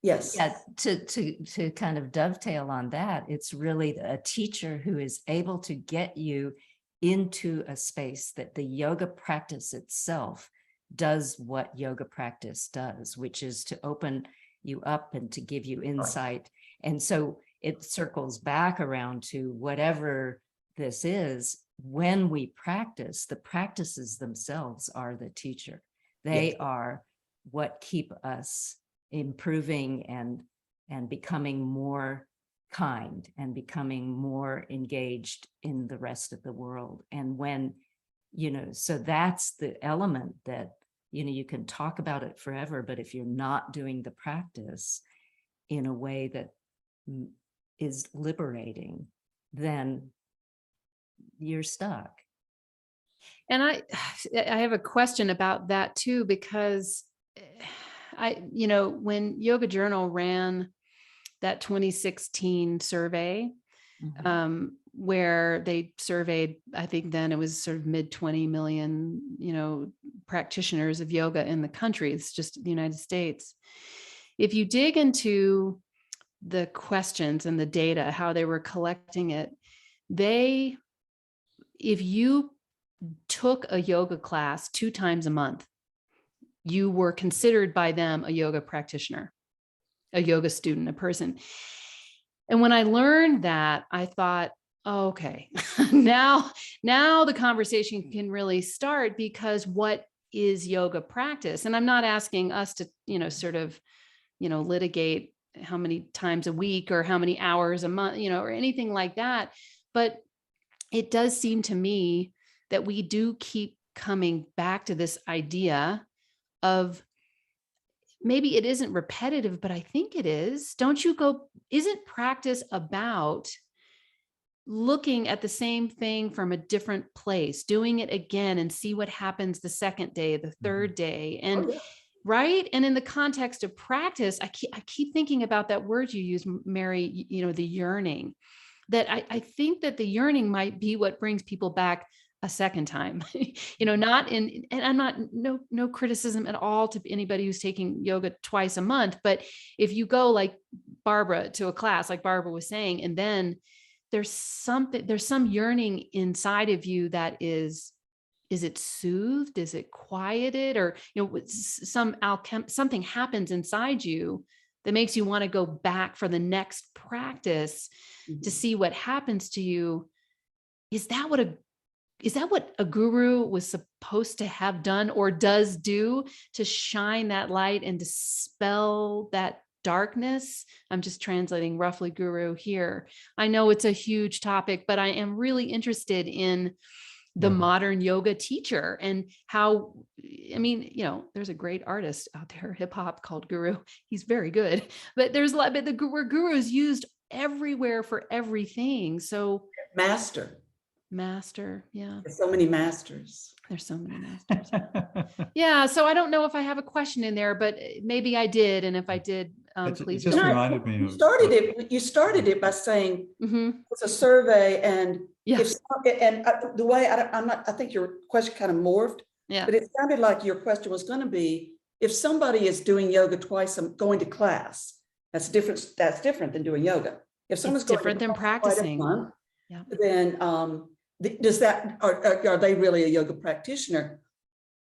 Speaker 4: yes.
Speaker 3: Yeah, to kind of dovetail on that, it's really a teacher who is able to get you into a space that the yoga practice itself does what yoga practice does, which is to open you up and to give you insight. And so it circles back around to whatever this is. When we practice, the practices themselves are the teacher. They are what keep us improving and becoming more kind and becoming more engaged in the rest of the world. And when, so that's the element that, you can talk about it forever, but if you're not doing the practice in a way that is liberating, then you're stuck.
Speaker 1: And I have a question about that too, because when Yoga Journal ran that 2016 survey, where they surveyed, I think then it was sort of mid 20 million, practitioners of yoga in the country. It's just the United States. If you dig into the questions and the data, how they were collecting it, if you took a yoga class 2 times a month, you were considered by them a yoga practitioner, a yoga student, a person. And when I learned that, I thought, oh, okay, now the conversation can really start, because what is yoga practice? And I'm not asking us to, litigate how many times a week or how many hours a month, or anything like that. But it does seem to me that we do keep coming back to this idea of, maybe it isn't repetitive, but I think it is. Isn't practice about looking at the same thing from a different place, doing it again and see what happens the second day, the third day, and right? And in the context of practice, I keep thinking about that word you use, Mary, the yearning, that I think that the yearning might be what brings people back a second time, not in, and I'm not, no criticism at all to anybody who's taking yoga twice a month. But if you go like Barbara to a class, like Barbara was saying, and then there's some yearning inside of you that is it soothed? Is it quieted? Or, something happens inside you that makes you want to go back for the next practice to see what happens to you. Is that what a guru was supposed to have done or does do to shine that light and dispel that darkness? I'm just translating roughly guru here. I know it's a huge topic, but I am really interested in the modern yoga teacher and how, there's a great artist out there, hip hop, called Guru. He's very good, but there's a lot, but where guru is used everywhere for everything. So
Speaker 4: Master.
Speaker 1: Yeah.
Speaker 4: There's so many masters.
Speaker 1: There's so many masters. Yeah. So I don't know if I have a question in there, but maybe I did. And if I did, please.
Speaker 2: It just reminded me
Speaker 4: You
Speaker 2: of.
Speaker 4: started it by saying
Speaker 1: Mm-hmm.
Speaker 4: it's a survey, and
Speaker 1: Yeah.
Speaker 4: the way I think your question kind of morphed,
Speaker 1: Yeah.
Speaker 4: but it sounded like your question was going to be, if somebody is doing yoga going to class, that's different than doing yoga. If someone's
Speaker 1: It's different than practicing.
Speaker 4: month,
Speaker 1: Yeah.
Speaker 4: then are they really a yoga practitioner?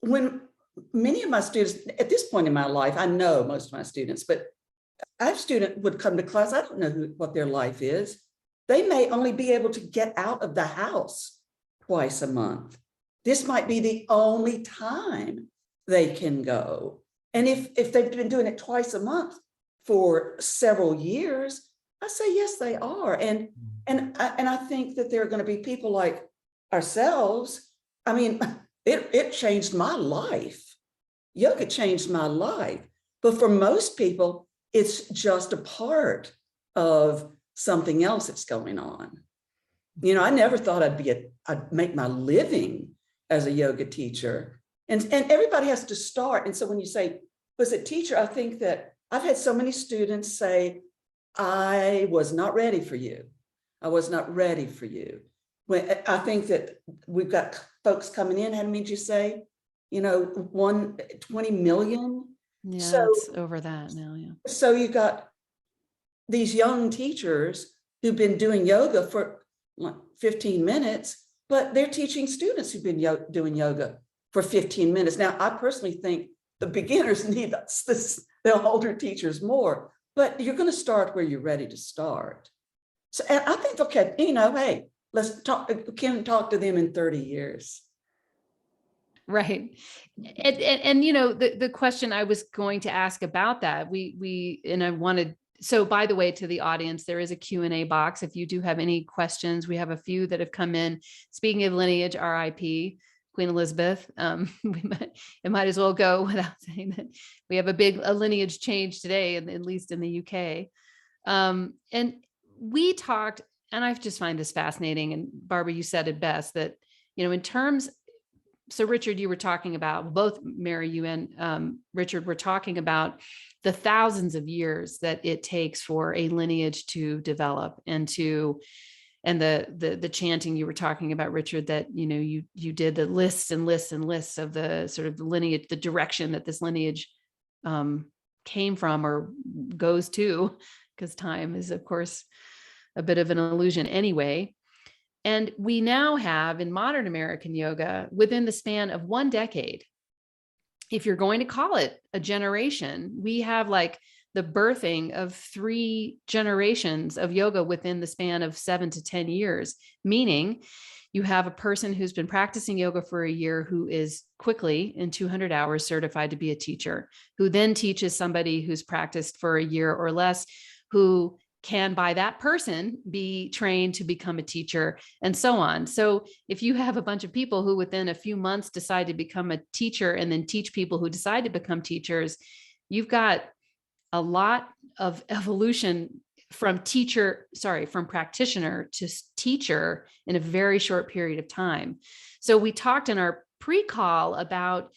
Speaker 4: When many of my students at this point in my life, I know most of my students, but I have student would come to class. I don't know what their life is. They may only be able to get out of the house twice a month. This might be the only time they can go. And if they've been doing it twice a month for several years, I say, yes, they are. And I think that there are going to be people like ourselves. I mean, it changed my life. Yoga changed my life. But for most people, it's just a part of something else that's going on. I never thought I'd make my living as a yoga teacher. And everybody has to start. And so when you say, was a teacher, I think that I've had so many students say, I was not ready for you. I was not ready for you. I think that we've got folks coming in, how many did you say? 20 million.
Speaker 1: Yeah,
Speaker 4: So
Speaker 1: it's over that now. Yeah.
Speaker 4: So you got these young teachers who've been doing yoga for 15 minutes, but they're teaching students who've been doing yoga for 15 minutes. Now, I personally think the beginners need the older teachers more, but you're going to start where you're ready to start. So and I think, okay, hey, let's talk to them in 30 years.
Speaker 1: Right. And the question I was going to ask about that, so by the way, to the audience, there is a Q&A box. If you do have any questions, we have a few that have come in. Speaking of lineage, RIP, Queen Elizabeth, it might as well go without saying that we have a lineage change today, at least in the UK. And we talked, and I just find this fascinating. And Barbara, you said it best that, in terms, so Richard, you were talking about, both Mary, you and Richard were talking about the thousands of years that it takes for a lineage to develop and the chanting you were talking about, Richard, that, you did the lists and lists and lists of the sort of lineage, the direction that this lineage came from or goes to, because time is, of course, a bit of an illusion anyway. And we now have in modern American yoga, within the span of 1 decade, if you're going to call it a generation, we have like the birthing of 3 generations of yoga within the span of 7 to 10 years, meaning you have a person who's been practicing yoga for a year who is quickly in 200 hours certified to be a teacher, who then teaches somebody who's practiced for a year or less, who can by that person be trained to become a teacher, and so on. So if you have a bunch of people who within a few months decide to become a teacher and then teach people who decide to become teachers, you've got a lot of evolution from practitioner to teacher in a very short period of time. So we talked in our pre-call about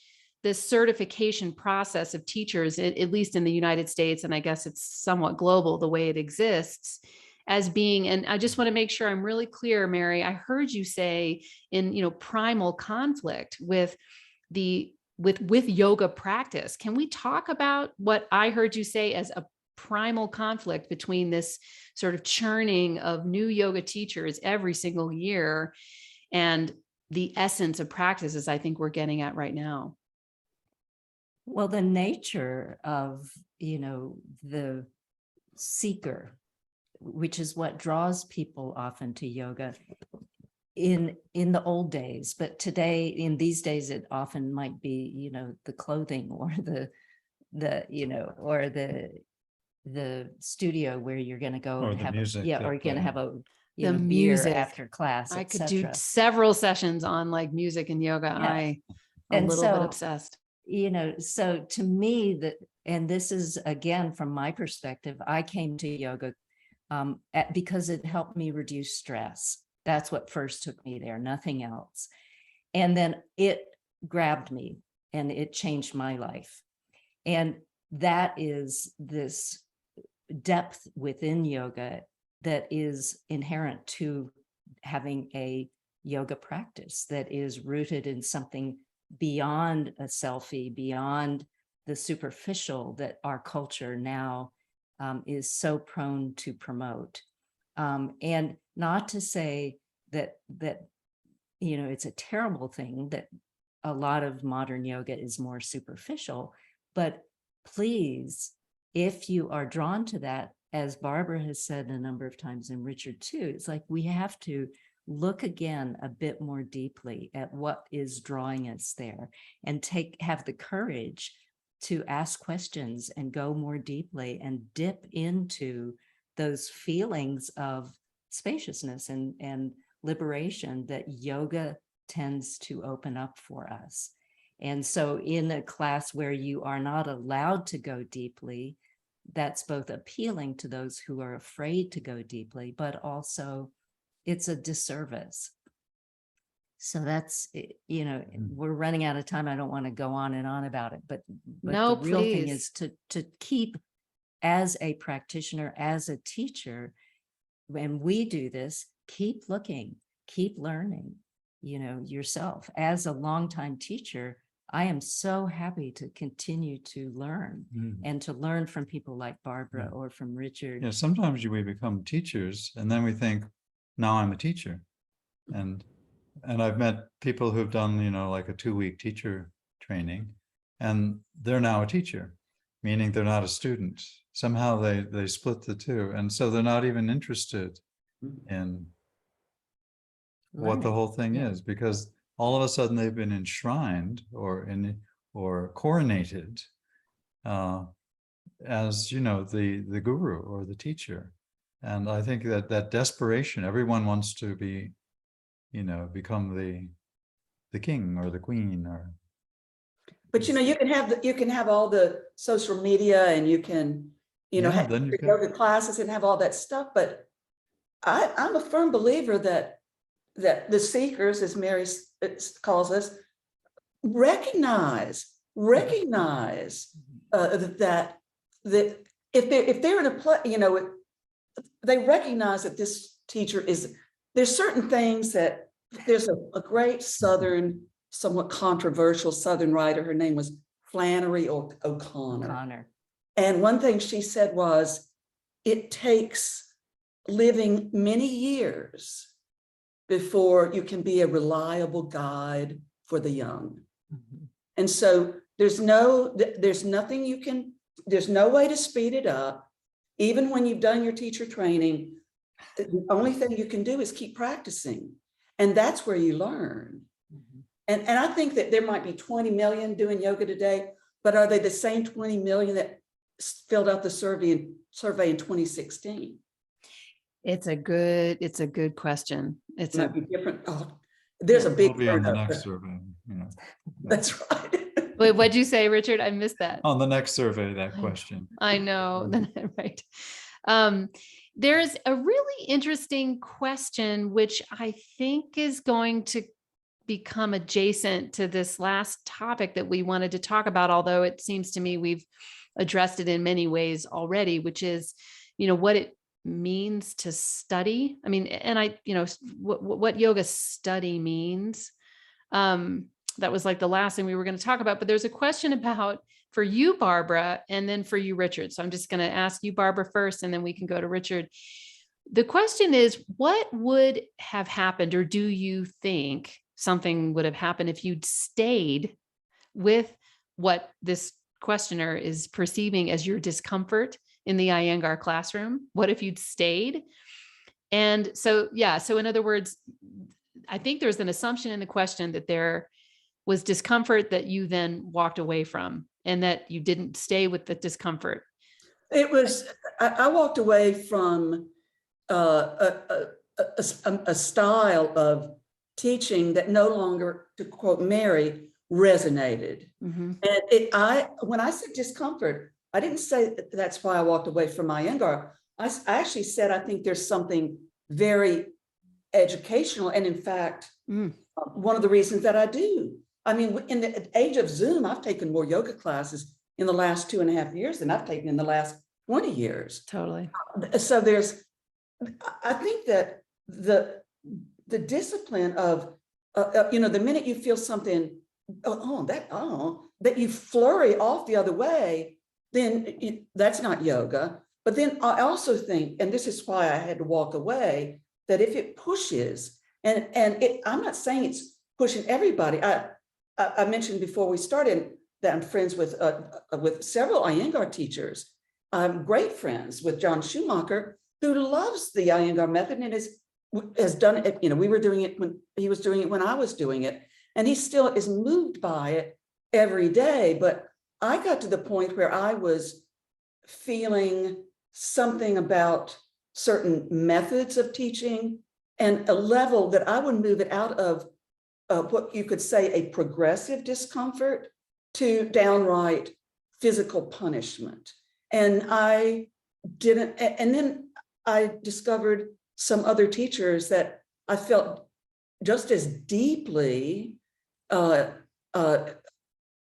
Speaker 1: this certification process of teachers, at least in the United States, and I guess it's somewhat global the way it exists. as being, and I just want to make sure I'm really clear, Mary, I heard you say in, primal conflict with yoga practice. Can we talk about what I heard you say as a primal conflict between this sort of churning of new yoga teachers every single year and the essence of practices I think we're getting at right now?
Speaker 3: Well, the nature of, the seeker, which is what draws people often to yoga in the old days, but today, in these days, it often might be, the clothing or the studio where you're going to go
Speaker 2: Or
Speaker 3: and
Speaker 2: the
Speaker 3: have
Speaker 2: music
Speaker 3: or
Speaker 2: they
Speaker 3: you're going to
Speaker 2: play.
Speaker 3: have a
Speaker 1: The
Speaker 3: beer
Speaker 1: music.
Speaker 3: after class.
Speaker 1: I could
Speaker 3: etc.
Speaker 1: do several sessions on like music and yoga.
Speaker 3: Yes.
Speaker 1: I'm a
Speaker 3: And
Speaker 1: little bit
Speaker 3: so,
Speaker 1: obsessed.
Speaker 3: So to me, and this is again from my perspective, I came to yoga because it helped me reduce stress. That's what first took me there, nothing else. And then it grabbed me and it changed my life. And that is this depth within yoga that is inherent to having a yoga practice that is rooted in something beyond a selfie, beyond the superficial that our culture now is so prone to promote. And not to say that it's a terrible thing that a lot of modern yoga is more superficial, but please, if you are drawn to that, as Barbara has said a number of times, and Richard too, it's like we have to look again a bit more deeply at what is drawing us there and have the courage to ask questions and go more deeply and dip into those feelings of spaciousness and liberation that yoga tends to open up for us. And so in a class where you are not allowed to go deeply, that's both appealing to those who are afraid to go deeply, but also it's a disservice. So that's, we're running out of time. I don't want to go on and on about it, but
Speaker 1: No,
Speaker 3: the real thing
Speaker 1: please.
Speaker 3: is to keep, as a practitioner, as a teacher, when we do this, keep looking, keep learning, yourself. As a longtime teacher, I am so happy to continue to learn and to learn from people like Barbara or from Richard.
Speaker 2: Yeah, sometimes we become teachers and then we think, now I'm a teacher. And I've met people who've done, like a 2-week teacher training, and they're now a teacher, meaning they're not a student. Somehow they split the two. And so they're not even interested in what the whole thing is, because all of a sudden they've been enshrined or coronated as, the guru or the teacher. And I think that desperation, everyone wants to be, become the king or the queen or.
Speaker 4: But you can have all the social media and you can, have yoga classes and have all that stuff. But I'm a firm believer that the seekers, as Mary calls us, recognize that if they're in a place, they recognize that this teacher there's certain things that there's a great Southern, somewhat controversial Southern writer. Her name was Flannery O'Connor. And one thing she said was, it takes living many years before you can be a reliable guide for the young. And so there's no way to speed it up. Even when you've done your teacher training, the only thing you can do is keep practicing. And that's where you learn. And I think that there might be 20 million doing yoga today, but are they the same 20 million that filled out the survey in 2016?
Speaker 1: It's a good question. It
Speaker 4: might be different. Oh, there's a big.
Speaker 2: It'll be on the next survey.
Speaker 4: That's right.
Speaker 1: Wait, what'd you say, Richard? I missed that.
Speaker 2: On the next survey, that question.
Speaker 1: I know, right. There's a really interesting question, which I think is going to become adjacent to this last topic that we wanted to talk about, although it seems to me we've addressed it in many ways already, which is, what it means to study. I mean, and what yoga study means. That was like the last thing we were going to talk about, but there's a question about for you, Barbara, and then for you, Richard. So I'm just going to ask you, Barbara, first, and then we can go to Richard. The question is, what would have happened, or do you think something would have happened if you'd stayed with what this questioner is perceiving as your discomfort in the Iyengar classroom? What if you'd stayed? And so, yeah, so in other words, I think there's an assumption in the question that there was discomfort that you then walked away from, and that you didn't stay with the discomfort.
Speaker 4: It was, I walked away from a style of teaching that no longer, to quote Mary, resonated.
Speaker 1: Mm-hmm.
Speaker 4: And when I said discomfort, I didn't say that's why I walked away from Iyengar. I actually said, I think there's something very educational. And in fact, one of the reasons that I do, I mean, in the age of Zoom, I've taken more yoga classes in the last 2.5 years than I've taken in the last 20 years.
Speaker 1: Totally.
Speaker 4: So I think that the discipline of, the minute you feel something, that you flurry off the other way, then that's not yoga. But then I also think, and this is why I had to walk away, that if it pushes, I'm not saying it's pushing everybody. I mentioned before we started that I'm friends with several Iyengar teachers. I'm great friends with John Schumacher, who loves the Iyengar method and has done it. We were doing it when he was doing it, when I was doing it, and he still is moved by it every day. But I got to the point where I was feeling something about certain methods of teaching and a level that I would move it out of what you could say a progressive discomfort to downright physical punishment. And I didn't, and then I discovered some other teachers that I felt just as deeply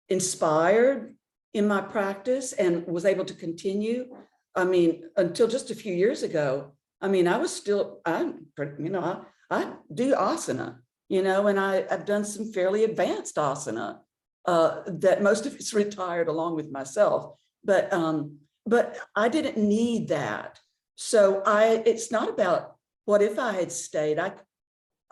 Speaker 4: inspired in my practice and was able to continue. I mean, until just a few years ago, I mean, I do asana, and I've done some fairly advanced asana that most of it's retired along with myself. But I didn't need that. So it's not about what if I had stayed.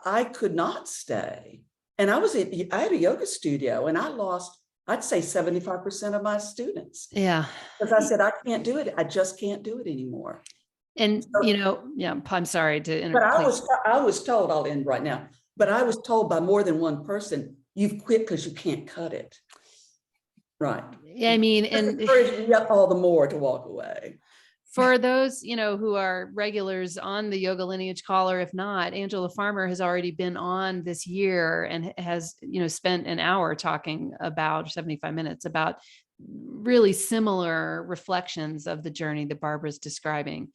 Speaker 4: I could not stay. And I had a yoga studio and I lost, I'd say 75% of my students.
Speaker 1: Yeah.
Speaker 4: Because I said, I can't do it. I just can't do it anymore.
Speaker 1: And, I'm sorry to interrupt.
Speaker 4: But I was told, I'll end right now, but I was told by more than one person, you've quit because you can't cut it. Right.
Speaker 1: Yeah, I mean, and
Speaker 4: encouraged me all the more to walk away.
Speaker 1: For those, who are regulars on the Yoga Lineage call, or if not, Angela Farmer has already been on this year and has, spent an hour talking about 75 minutes about really similar reflections of the journey that Barbara's describing,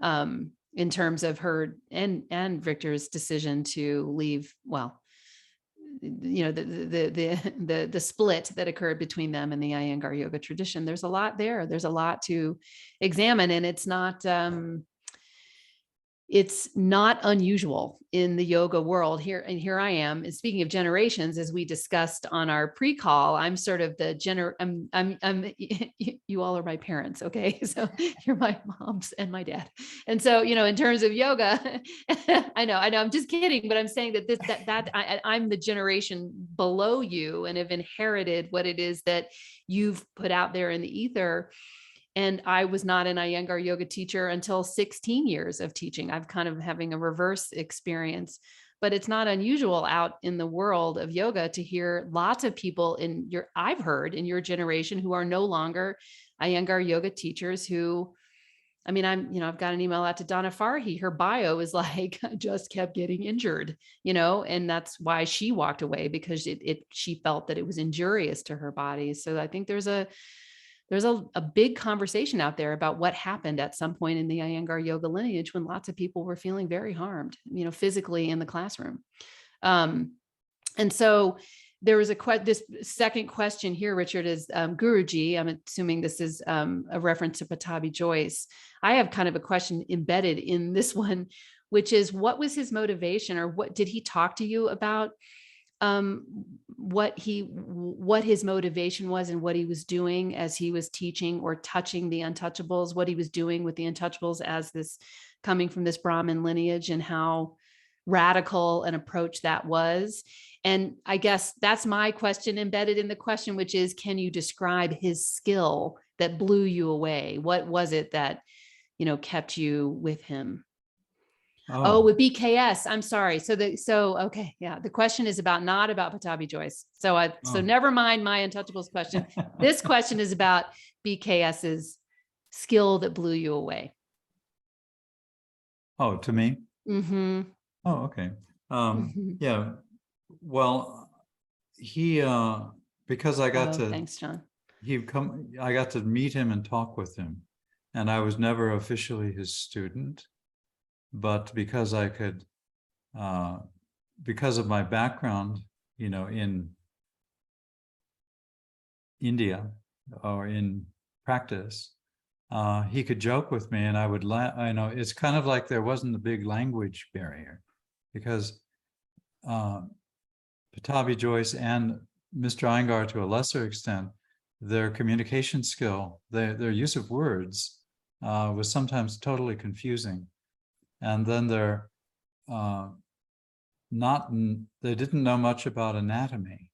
Speaker 1: in terms of her and Victor's decision to leave. Well, the split that occurred between them and the Iyengar yoga tradition. There's a lot there. There's a lot to examine, and it's not unusual in the yoga world here. And here I am. And speaking of generations, as we discussed on our pre-call, I'm sort of you all are my parents. Okay. So you're my moms and my dad. And so, in terms of yoga, I know, I'm just kidding, but I'm saying that I'm the generation below you and have inherited what it is that you've put out there in the ether. And I was not an Iyengar yoga teacher until 16 years of teaching. I'm kind of having a reverse experience, but it's not unusual out in the world of yoga to hear lots of people I've heard in your generation who are no longer Iyengar yoga teachers who, I've got an email out to Donna Farhi. Her bio is like, I just kept getting injured, and that's why she walked away, because she felt that it was injurious to her body. So I think there's a big conversation out there about what happened at some point in the Iyengar yoga lineage when lots of people were feeling very harmed, physically in the classroom. And so there was this second question here, Richard, is Guruji. I'm assuming this is a reference to Pattabhi Jois. I have kind of a question embedded in this one, which is, what was his motivation, or what did he talk to you about? What his motivation was and what he was doing as he was teaching or touching the untouchables, what he was doing with the untouchables as this coming from this Brahmin lineage, and how radical an approach that was. And I guess that's my question embedded in the question, which is, can you describe his skill that blew you away? What was it that, kept you with him? Oh, with BKS. I'm sorry. Okay. Yeah. The question is not about Pattabhi Jois. So never mind my untouchables question. This question is about BKS's skill that blew you away.
Speaker 2: Oh, to me?
Speaker 1: Mm-hmm.
Speaker 2: Oh, okay. Yeah. Well, he because I got to
Speaker 1: thanks, John.
Speaker 2: I got to meet him and talk with him, and I was never officially his student, but because I could, because of my background, in India or in practice, he could joke with me and I would laugh. I know it's kind of like there wasn't a big language barrier, because Pattabhi Jois and Mr. Iyengar, to a lesser extent, their communication skill, their use of words was sometimes totally confusing. And then they didn't know much about anatomy.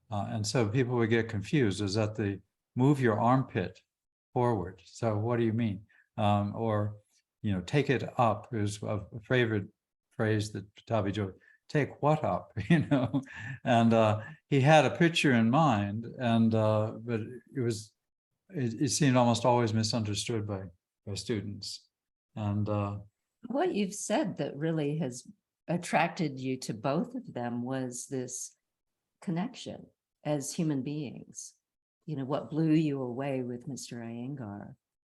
Speaker 2: And so people would get confused. Is that the move your armpit forward? So what do you mean? Or, take it up is a favorite phrase that Pattabhi Jois, take what up, and he had a picture in mind, and but it seemed almost always misunderstood by students. And
Speaker 3: what you've said that really has attracted you to both of them was this connection as human beings. What blew you away with Mr. Iyengar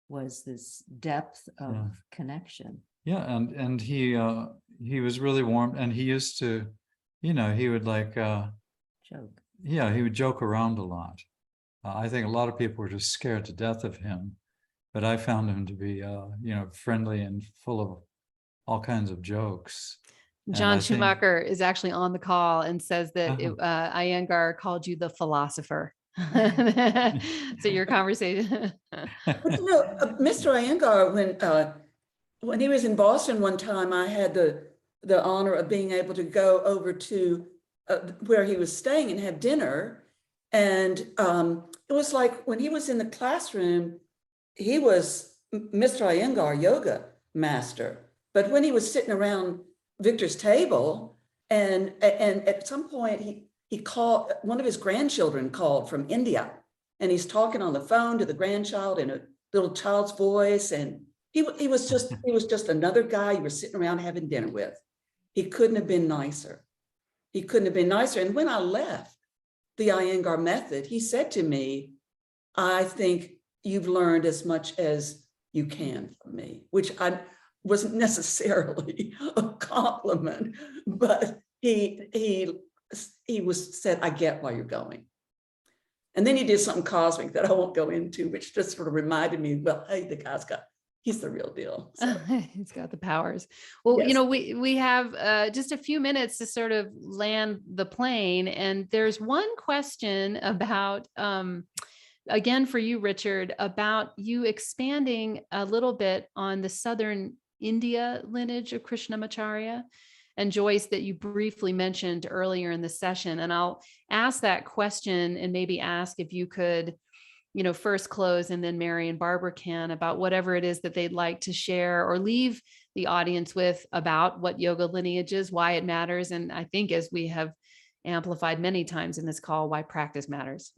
Speaker 3: was this depth of connection.
Speaker 2: Yeah, and he was really warm, and he used to, he would
Speaker 3: joke.
Speaker 2: Yeah, he would joke around a lot. I think a lot of people were just scared to death of him, but I found him to be, friendly and full of all kinds of jokes.
Speaker 1: John Schumacher is actually on the call and says that Iyengar called you the philosopher. So your conversation.
Speaker 4: Mr. Iyengar, when he was in Boston one time, I had the honor of being able to go over to where he was staying and have dinner. And it was like when he was in the classroom, he was Mr. Iyengar yoga master. But when he was sitting around Victor's table, and at some point he called, one of his grandchildren called from India, and he's talking on the phone to the grandchild in a little child's voice, and he was just another guy you were sitting around having dinner with. He couldn't have been nicer. He couldn't have been nicer. And when I left the Iyengar method, he said to me, I think you've learned as much as you can from me, which I wasn't necessarily a compliment, but he said, I get why you're going. And then he did something cosmic that I won't go into, which just sort of reminded me, well, hey, he's the real deal. So.
Speaker 1: He's got the powers. Well,
Speaker 4: yes.
Speaker 1: We have just a few minutes to sort of land the plane. And there's one question about, again, for you, Richard, about you expanding a little bit on the Southern India lineage of Krishnamacharya and Jois that you briefly mentioned earlier in the session. And I'll ask that question and maybe ask if you could, first close, and then Mary and Barbara can, about whatever it is that they'd like to share or leave the audience with about what yoga lineage is, why it matters. And I think, as we have amplified many times in this call, why practice matters.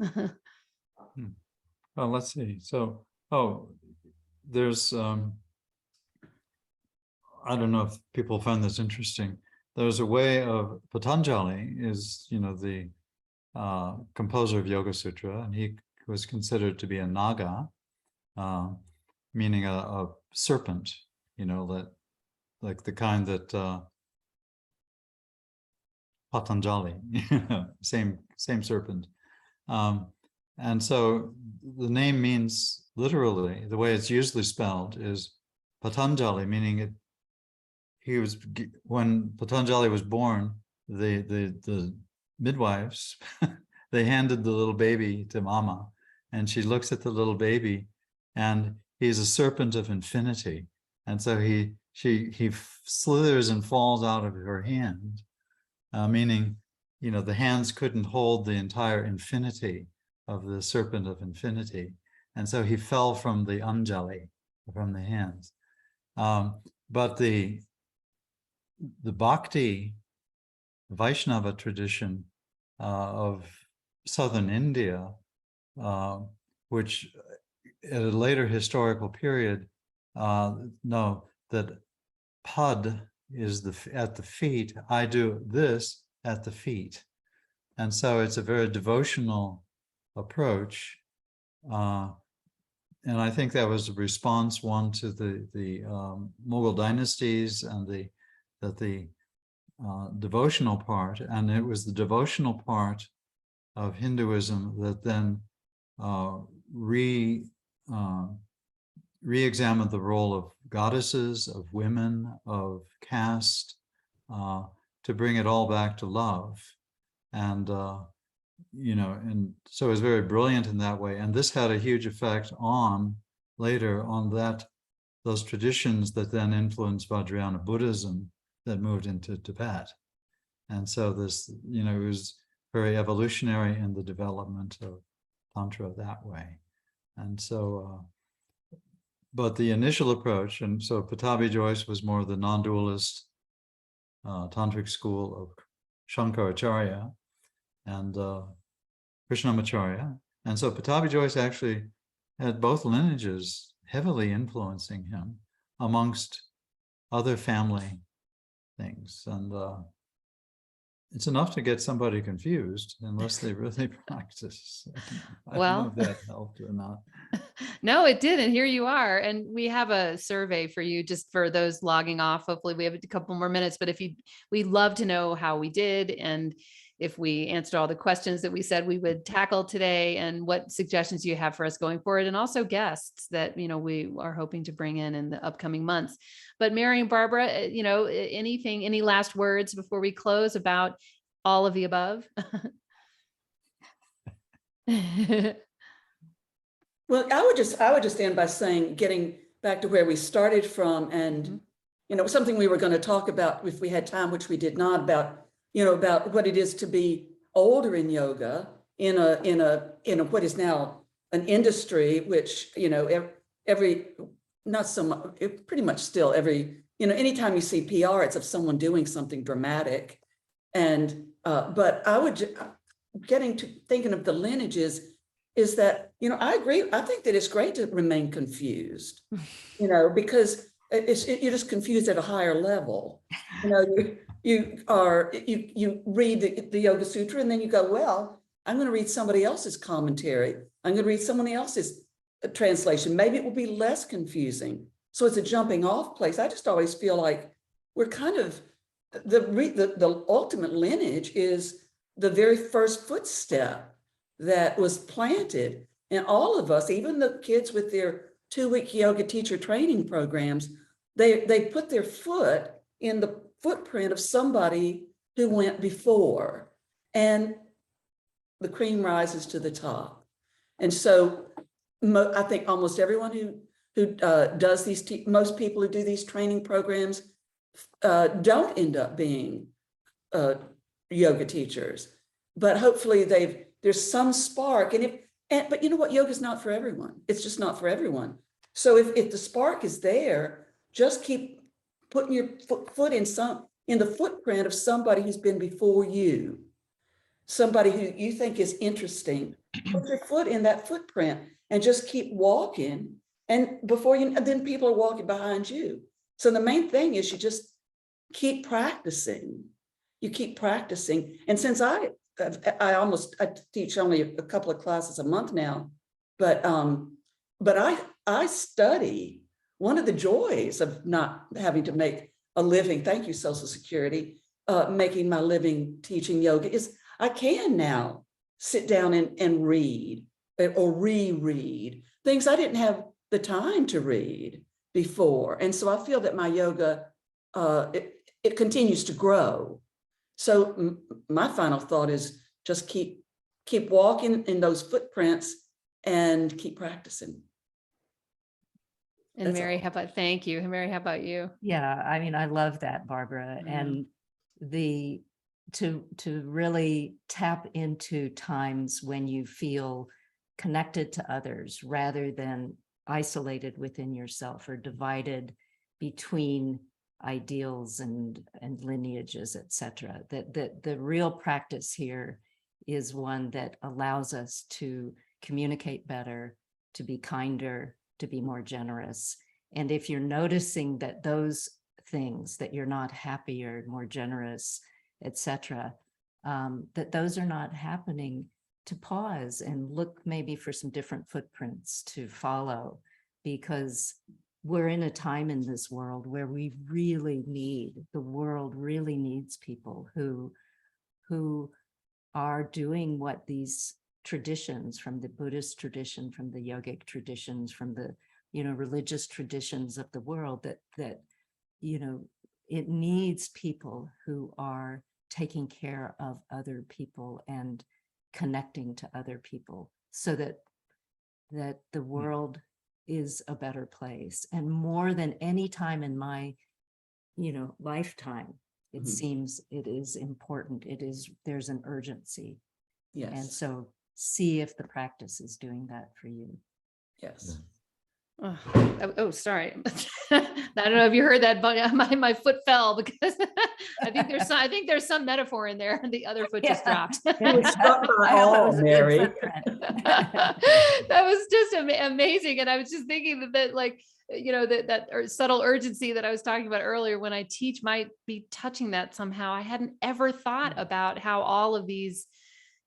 Speaker 2: Well, let's see. So, there's, I don't know if people find this interesting. There's a way of, Patanjali is, the composer of Yoga Sutra, and he was considered to be a naga, meaning a serpent, that, like the kind that Patanjali, same serpent. And so the name means literally, the way it's usually spelled is Patanjali, meaning it. When Patanjali was born, the midwives, they handed the little baby to Mama, and she looks at the little baby, and he's a serpent of infinity, and so he slithers and falls out of her hand, meaning, the hands couldn't hold the entire infinity of the serpent of infinity, and so he fell from the Anjali, from the hands. But the Bhakti Vaishnava tradition of southern India, which at a later historical period know that pad is at the feet. I do this at the feet, and so it's a very devotional approach. And I think that was a response to the Mughal dynasties and the devotional part, and it was the devotional part of Hinduism that then re-examined the role of goddesses, of women, of caste, to bring it all back to love. And and so it was very brilliant in that way. And this had a huge effect later on those traditions that then influenced Vajrayana Buddhism that moved into Tibet. And so this, it was very evolutionary in the development of Tantra that way. And so, but the initial approach, and so Pattabhi Jois was more the non-dualist tantric school of Shankaracharya and Krishnamacharya. And so Pattabhi Jois actually had both lineages heavily influencing him amongst other family things. And it's enough to get somebody confused unless they really practice. I don't know if that helped or not.
Speaker 1: No, it did. And here you are. And we have a survey for you just for those logging off. Hopefully we have a couple more minutes, but we'd love to know how we did. And if we answered all the questions that we said we would tackle today, and what suggestions you have for us going forward, and also guests that, we are hoping to bring in the upcoming months. But Mary and Barbara, any last words before we close about all of the above?
Speaker 4: Well, I would just end by saying, getting back to where we started from, and something we were going to talk about if we had time, which we did not, about what it is to be older in yoga in a what is now an industry, which pretty much still anytime you see PR, it's of someone doing something dramatic. And but I would, getting to thinking of the lineages, is that I agree. I think that it's great to remain confused, because you're just confused at a higher level. You read the Yoga Sutra, and then you go, well, I'm going to read somebody else's commentary. I'm going to read someone else's translation. Maybe it will be less confusing. So it's a jumping off place. I just always feel like we're kind of, the ultimate lineage is the very first footstep that was planted. And all of us, even the kids with their 2-week yoga teacher training programs, they put their foot in the footprint of somebody who went before, and the cream rises to the top. And so I think almost everyone who does most people who do these training programs don't end up being yoga teachers, but hopefully there's some spark. But you know what, yoga is not for everyone. It's just not for everyone. So if the spark is there, just keep putting your foot in the footprint of somebody who's been before you, somebody who you think is interesting. Put your foot in that footprint and just keep walking. And then people are walking behind you. So the main thing is you just keep practicing. You keep practicing. And since I teach only a couple of classes a month now, but I study. One of the joys of not having to make a living, thank you, Social Security, making my living teaching yoga is I can now sit down and read or reread things I didn't have the time to read before. And so I feel that my yoga, it continues to grow. So my final thought is just keep walking in those footprints and keep practicing.
Speaker 1: And
Speaker 4: That's
Speaker 1: Mary,
Speaker 4: all.
Speaker 1: how about, thank you. Mary, how about you?
Speaker 3: Yeah, I mean, I love that, Barbara.
Speaker 1: Yeah.
Speaker 3: And the to really tap into times when you feel connected to others rather than isolated within yourself or divided between ideals and lineages, etc. That the real practice here is one that allows us to communicate better, to be kinder, to be more generous. And if you're noticing that those things, that you're not happier, more generous, etc., that those are not happening, to pause and look maybe for some different footprints to follow, because we're in a time in this world where we really need, the world really needs people who are doing what these traditions, from the Buddhist tradition, from the yogic traditions, from the religious traditions of the world, that it needs people who are taking care of other people and connecting to other people, so that the world is a better place. And more than any time in my lifetime, it seems it is important. There's an urgency.
Speaker 4: Yes.
Speaker 3: And so see if the practice is doing that for you.
Speaker 4: Yes.
Speaker 1: Oh, sorry. I don't know if you heard that, but my foot fell because I think there's some metaphor in there. The other foot just dropped.
Speaker 4: You were struck by all, Mary.
Speaker 1: That was just amazing. And I was just thinking that like, that subtle urgency that I was talking about earlier when I teach might be touching that somehow. I hadn't ever thought about how all of these,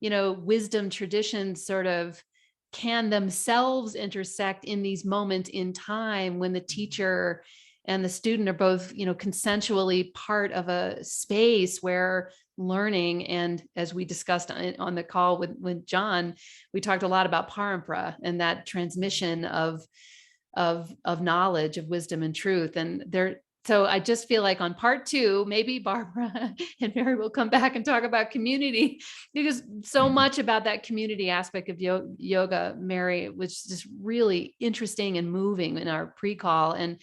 Speaker 1: wisdom traditions sort of can themselves intersect in these moments in time when the teacher and the student are both, consensually part of a space where learning. And as we discussed on the call with John, we talked a lot about parampara and that transmission of knowledge, of wisdom and truth. And so I just feel like on part 2, maybe Barbara and Mary will come back and talk about community, because so much about that community aspect of yoga, Mary, was just really interesting and moving in our pre-call. And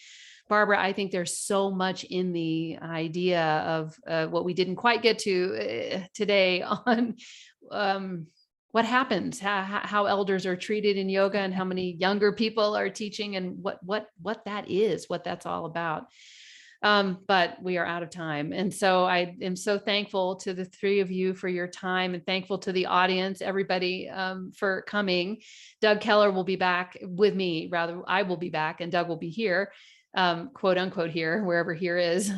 Speaker 1: Barbara, I think there's so much in the idea of what we didn't quite get to today on what happens, how elders are treated in yoga, and how many younger people are teaching, and what that is, what that's all about. But we are out of time. And so I am so thankful to the 3 of you for your time, and thankful to the audience, everybody, for coming. Doug Keller will be back with me, rather, I will be back and Doug will be here, quote unquote here, wherever here is,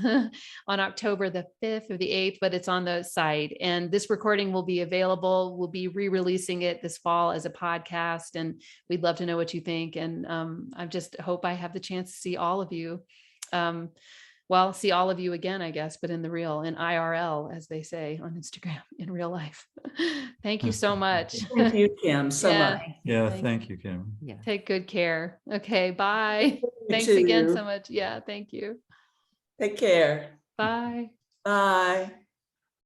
Speaker 1: on October the 5th or the 8th, but it's on the site. And this recording will be available. We'll be re-releasing it this fall as a podcast, and we'd love to know what you think. And I just hope I have the chance to see all of you. Well, see all of you again, I guess, but in IRL, as they say on Instagram, in real life. Thank you so much.
Speaker 4: Thank you, Kim, so much.
Speaker 2: Yeah, thank you, Kim.
Speaker 3: Yeah.
Speaker 1: Take good care. Okay, bye.
Speaker 4: You
Speaker 1: Thanks
Speaker 4: too.
Speaker 1: again so much. Yeah, thank you.
Speaker 4: Take care.
Speaker 1: Bye.
Speaker 4: Bye.